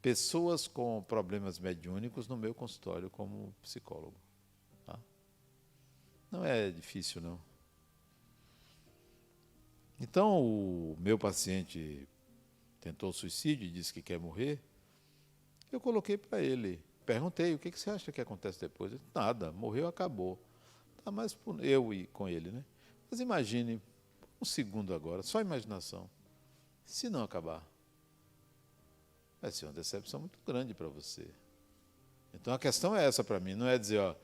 pessoas com problemas mediúnicos no meu consultório como psicólogo. Tá? Não é difícil, não. Então, o meu paciente tentou suicídio e disse que quer morrer. Eu coloquei para ele, perguntei, o que você acha que acontece depois? Ele disse, nada, morreu, acabou. Tá, mas eu e com ele, né? Mas imagine, um segundo agora, só imaginação, se não acabar. Vai ser uma decepção muito grande para você. Então a questão é essa para mim, não é dizer,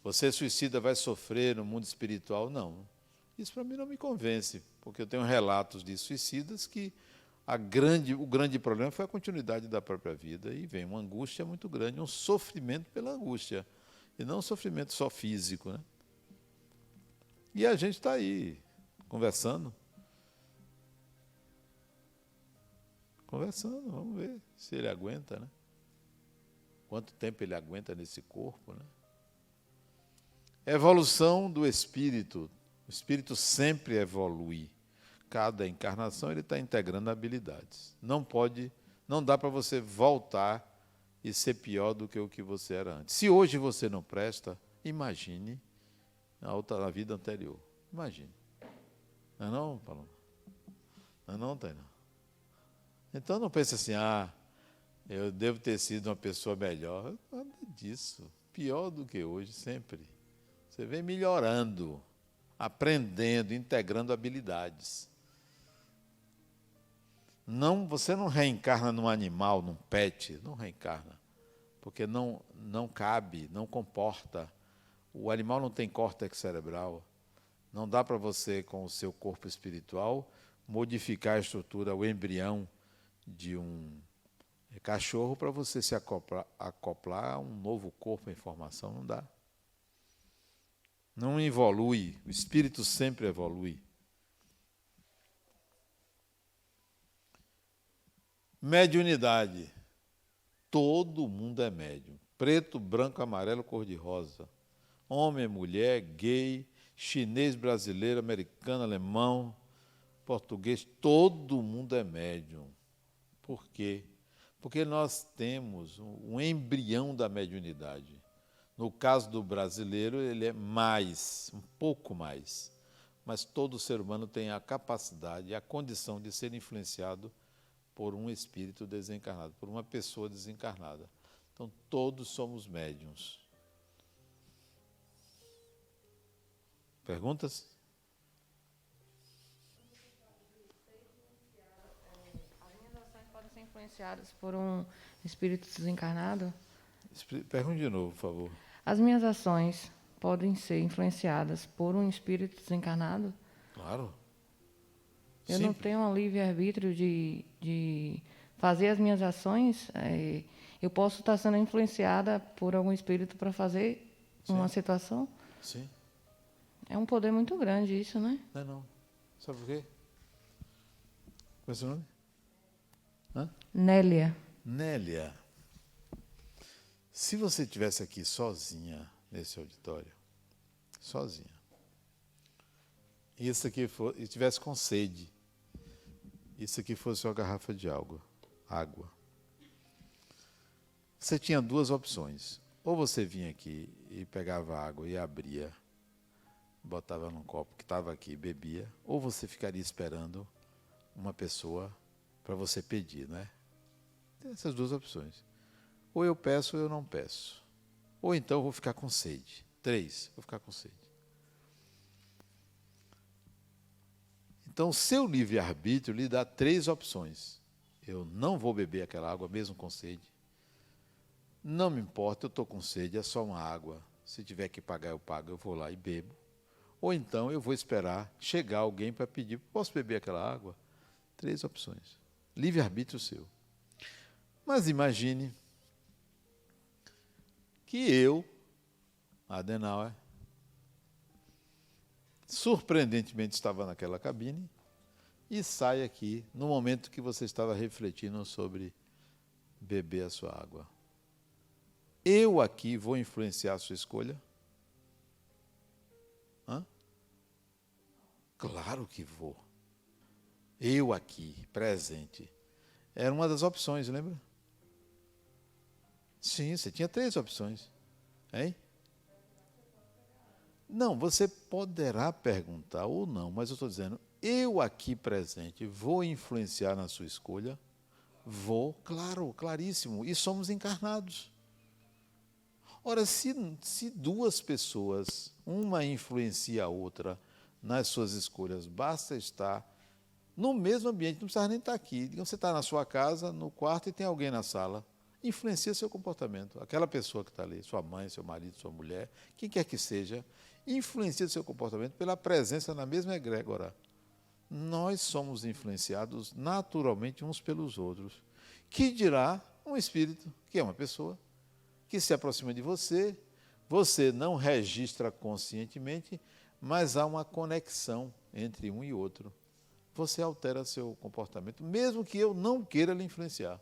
você suicida vai sofrer no mundo espiritual, não. Isso para mim não me convence, porque eu tenho relatos de suicidas que o grande problema foi a continuidade da própria vida e vem uma angústia muito grande, um sofrimento pela angústia, e não um sofrimento só físico, né? E a gente está aí, conversando, vamos ver se ele aguenta, né? Quanto tempo ele aguenta nesse corpo, né? Evolução do espírito. O espírito sempre evolui. Cada encarnação ele está integrando habilidades. Não dá para você voltar e ser pior do que o que você era antes. Se hoje você não presta, imagine na vida anterior. Imagine. Não é não, Paloma? Não é não, Tainá? Então não pense assim, eu devo ter sido uma pessoa melhor. Nada disso. Pior do que hoje, sempre. Você vem melhorando, aprendendo, integrando habilidades. Você não reencarna num animal, num pet, não reencarna. Porque não cabe, não comporta. O animal não tem córtex cerebral. Não dá para você, com o seu corpo espiritual, modificar a estrutura, o embrião de um cachorro para você se acoplar a um novo corpo em formação. Não dá. Não evolui. O espírito sempre evolui. Mediunidade. Todo mundo é médium. Preto, branco, amarelo, cor-de-rosa. Homem, mulher, gay, chinês, brasileiro, americano, alemão, português, todo mundo é médium. Por quê? Porque nós temos um embrião da mediunidade. No caso do brasileiro, ele é um pouco mais. Mas todo ser humano tem a capacidade e a condição de ser influenciado por um espírito desencarnado, por uma pessoa desencarnada. Então, todos somos médiuns. Perguntas? As minhas ações podem ser influenciadas por um espírito desencarnado? Pergunte de novo, por favor. As minhas ações podem ser influenciadas por um espírito desencarnado? Claro. Eu não tenho um livre-arbítrio de fazer as minhas ações? Eu posso estar sendo influenciada por algum espírito para fazer uma situação? Sim. É um poder muito grande isso, né? Não. Sabe por quê? Qual é o seu nome? Nélia. Nélia. Se você estivesse aqui sozinha nesse auditório, sozinha, e isso aqui estivesse com sede, isso aqui fosse uma garrafa de água, você tinha duas opções. Ou você vinha aqui e pegava água e abria, botava num copo que estava aqui e bebia, ou você ficaria esperando uma pessoa para você pedir, né? Tem essas duas opções. Ou eu peço ou eu não peço. Ou então eu vou ficar com sede. 3, vou ficar com sede. Então, o seu livre-arbítrio lhe dá 3 opções. Eu não vou beber aquela água mesmo com sede. Não me importa, eu estou com sede, é só uma água. Se tiver que pagar, eu pago, eu vou lá e bebo. Ou então eu vou esperar chegar alguém para pedir, posso beber aquela água? 3 opções. Livre-arbítrio seu. Mas imagine que eu, Adenauer, surpreendentemente estava naquela cabine e sai aqui no momento que você estava refletindo sobre beber a sua água. Eu aqui vou influenciar a sua escolha? Hã? Claro que vou. Eu aqui, presente. Era uma das opções, lembra? Sim, você tinha 3 opções. Hein? Não, você poderá perguntar ou não, mas eu estou dizendo, eu aqui presente vou influenciar na sua escolha? Vou, claro, claríssimo. E somos encarnados. Ora, se 2 pessoas, uma influencia a outra nas suas escolhas, basta estar no mesmo ambiente, não precisa nem estar aqui. Digamos, você está na sua casa, no quarto, e tem alguém na sala. Influencia seu comportamento. Aquela pessoa que está ali, sua mãe, seu marido, sua mulher, quem quer que seja, influencia seu comportamento pela presença na mesma egrégora. Nós somos influenciados naturalmente uns pelos outros. Que dirá um espírito, que é uma pessoa, que se aproxima de você, você não registra conscientemente, mas há uma conexão entre um e outro. Você altera seu comportamento, mesmo que eu não queira lhe influenciar,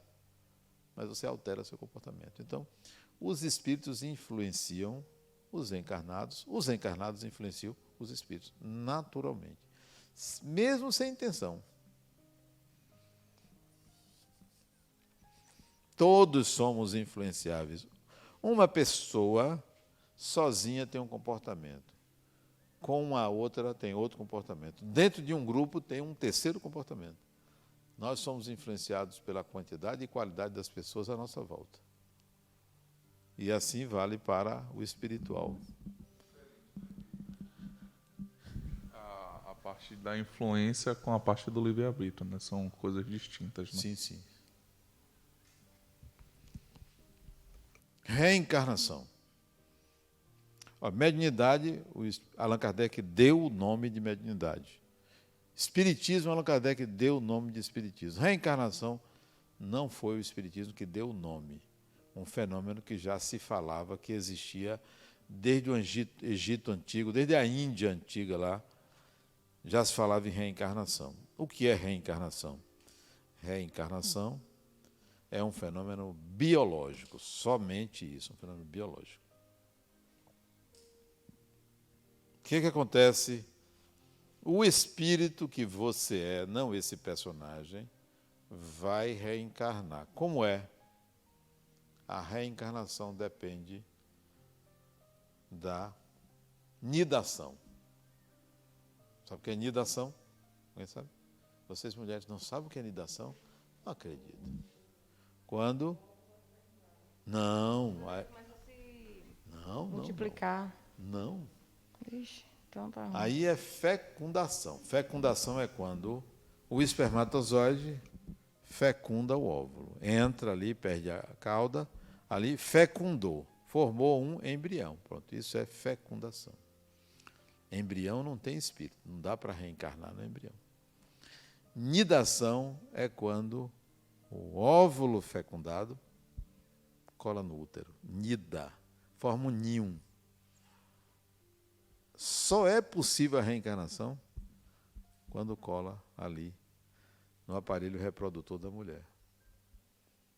mas você altera seu comportamento. Então, os espíritos influenciam os encarnados influenciam os espíritos, naturalmente, mesmo sem intenção. Todos somos influenciáveis. Uma pessoa sozinha tem um comportamento, com a outra tem outro comportamento. Dentro de um grupo tem um terceiro comportamento. Nós somos influenciados pela quantidade e qualidade das pessoas à nossa volta. E assim vale para o espiritual. A parte da influência com a parte do livre-arbítrio, né? São coisas distintas. Né? Sim, sim. Reencarnação. A mediunidade, Allan Kardec deu o nome de mediunidade. Espiritismo, Allan Kardec deu o nome de espiritismo. Reencarnação não foi o espiritismo que deu o nome. Um fenômeno que já se falava, que existia desde o Egito Antigo, desde a Índia Antiga lá, já se falava em reencarnação. O que é reencarnação? Reencarnação é um fenômeno biológico, somente isso, um fenômeno biológico. O que acontece? O espírito que você é, não esse personagem, vai reencarnar. Como é? A reencarnação depende da nidação. Sabe o que é nidação? Alguém sabe? Vocês mulheres não sabem o que é nidação? Não acredito. Quando? Não. Não. Multiplicar. Não. Ixi, então tá ruim. Aí é fecundação. Fecundação é quando o espermatozoide fecunda o óvulo. Entra ali, perde a cauda, ali fecundou, formou um embrião. Pronto, isso é fecundação. Embrião não tem espírito, não dá para reencarnar no embrião. Nidação é quando o óvulo fecundado cola no útero, nida, forma um ninho. Só é possível a reencarnação quando cola ali no aparelho reprodutor da mulher.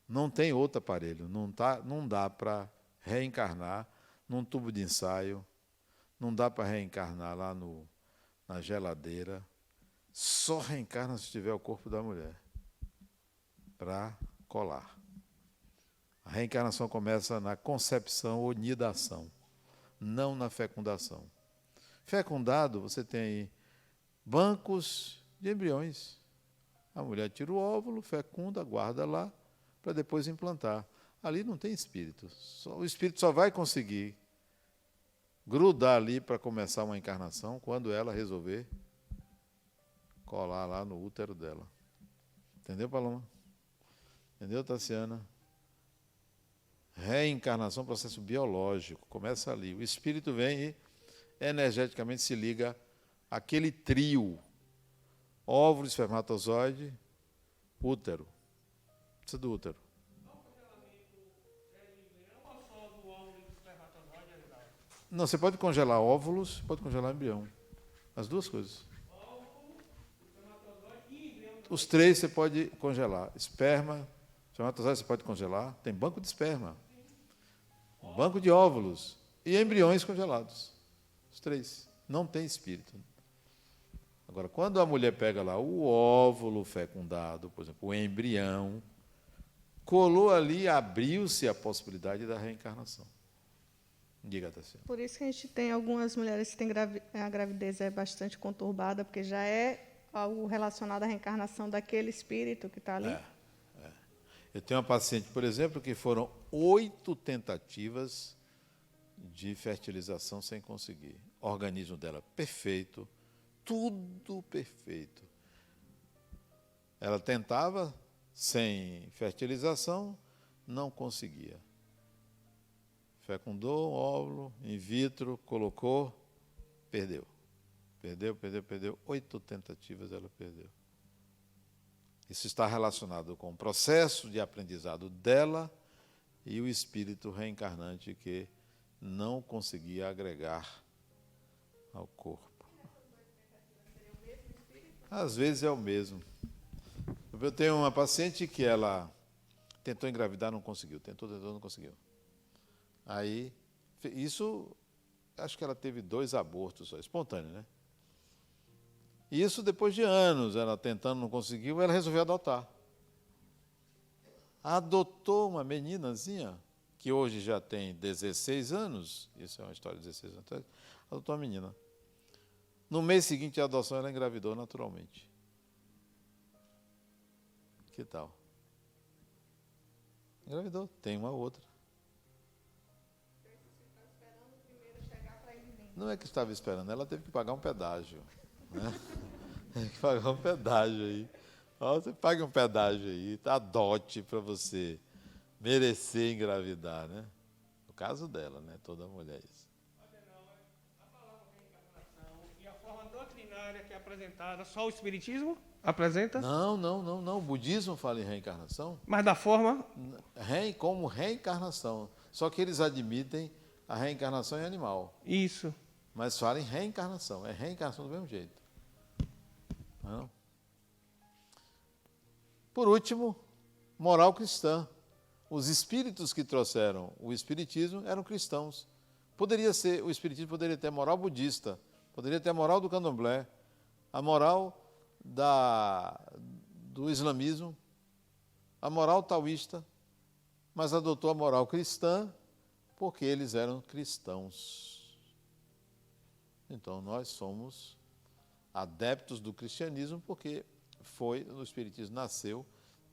Não tem outro aparelho, não dá para reencarnar num tubo de ensaio, não dá para reencarnar lá na geladeira, só reencarna se tiver o corpo da mulher para colar. A reencarnação começa na concepção ou nidação, não na fecundação. Fecundado, você tem aí bancos de embriões. A mulher tira o óvulo, fecunda, guarda lá, para depois implantar. Ali não tem espírito. O espírito só vai conseguir grudar ali para começar uma encarnação quando ela resolver colar lá no útero dela. Entendeu, Paloma? Entendeu, Tassiana? Reencarnação é um processo biológico, começa ali. O espírito vem e energeticamente se liga àquele trio: óvulo, espermatozoide, útero. Precisa do útero. Não, você pode congelar óvulos, pode congelar embrião. As duas coisas. Os três você pode congelar. Esperma, espermatozoide você pode congelar. Tem banco de esperma, banco de óvulos e embriões congelados. Os três. Não tem espírito. Agora, quando a mulher pega lá o óvulo fecundado, por exemplo, o embrião, colou ali, abriu-se a possibilidade da reencarnação. Diga, Tassiana. Por isso que a gente tem algumas mulheres que têm a gravidez é bastante conturbada, porque já é algo relacionado à reencarnação daquele espírito que está ali. Eu tenho uma paciente, por exemplo, que foram 8 tentativas de fertilização sem conseguir. O organismo dela perfeito, tudo perfeito. Ela tentava sem fertilização, não conseguia. Fecundou um óvulo, in vitro, colocou, perdeu. Perdeu. 8 tentativas ela perdeu. Isso está relacionado com o processo de aprendizado dela e o espírito reencarnante que não conseguia agregar ao corpo. Às vezes é o mesmo. Eu tenho uma paciente que ela tentou engravidar, não conseguiu. Tentou, não conseguiu. Aí, isso, acho que ela teve 2 abortos só, espontâneos, né? E isso depois de anos, ela tentando, não conseguiu, ela resolveu adotar. Adotou uma meninazinha, que hoje já tem 16 anos, isso é uma história de 16 anos atrás, adotou uma menina. No mês seguinte à adoção, ela engravidou naturalmente. Que tal? Engravidou, tem uma outra. Não é que estava esperando, ela teve que pagar um pedágio. Né? Teve que pagar um pedágio aí. Ó, você paga um pedágio aí, adote para você merecer engravidar, né? No caso dela, né? Toda mulher isso. A palavra reencarnação e a forma doutrinária que é apresentada, só o Espiritismo apresenta? Não. O budismo fala em reencarnação. Mas da forma? Como reencarnação. Só que eles admitem a reencarnação em animal. Isso. Mas falam em reencarnação. É reencarnação do mesmo jeito. Não? Por último, moral cristã. Os espíritos que trouxeram o espiritismo eram cristãos. O espiritismo poderia ter a moral budista, poderia ter a moral do candomblé, a moral do islamismo, a moral taoísta, mas adotou a moral cristã porque eles eram cristãos. Então, nós somos adeptos do cristianismo porque o espiritismo nasceu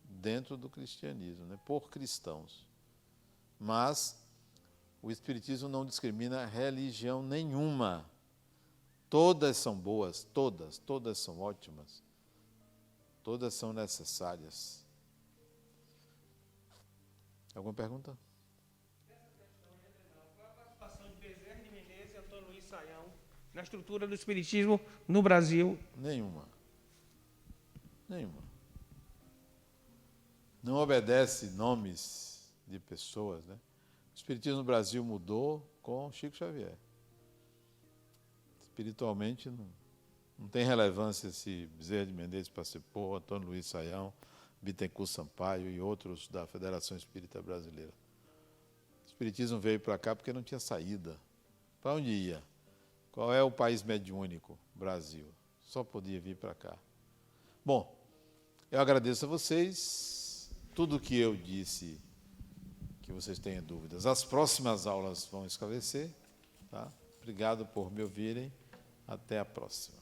dentro do cristianismo, né, por cristãos. Mas o espiritismo não discrimina religião nenhuma. Todas são boas, todas são ótimas. Todas são necessárias. Alguma pergunta? Qual a participação de Bezerra de Menezes e Antônio Luiz Saião na estrutura do Espiritismo no Brasil? Nenhuma. Não obedece nomes de pessoas, né? O Espiritismo no Brasil mudou com Chico Xavier. Espiritualmente não tem relevância se Bezerra de Menezes participou, Antônio Luiz Saião, Bittencourt Sampaio e outros da Federação Espírita Brasileira. O Espiritismo veio para cá porque não tinha saída. Para onde ia? Qual é o país mediúnico? Brasil. Só podia vir para cá. Bom, eu agradeço a vocês. Tudo que eu disse, que vocês tenham dúvidas, as próximas aulas vão esclarecer. Tá? Obrigado por me ouvirem. Até a próxima.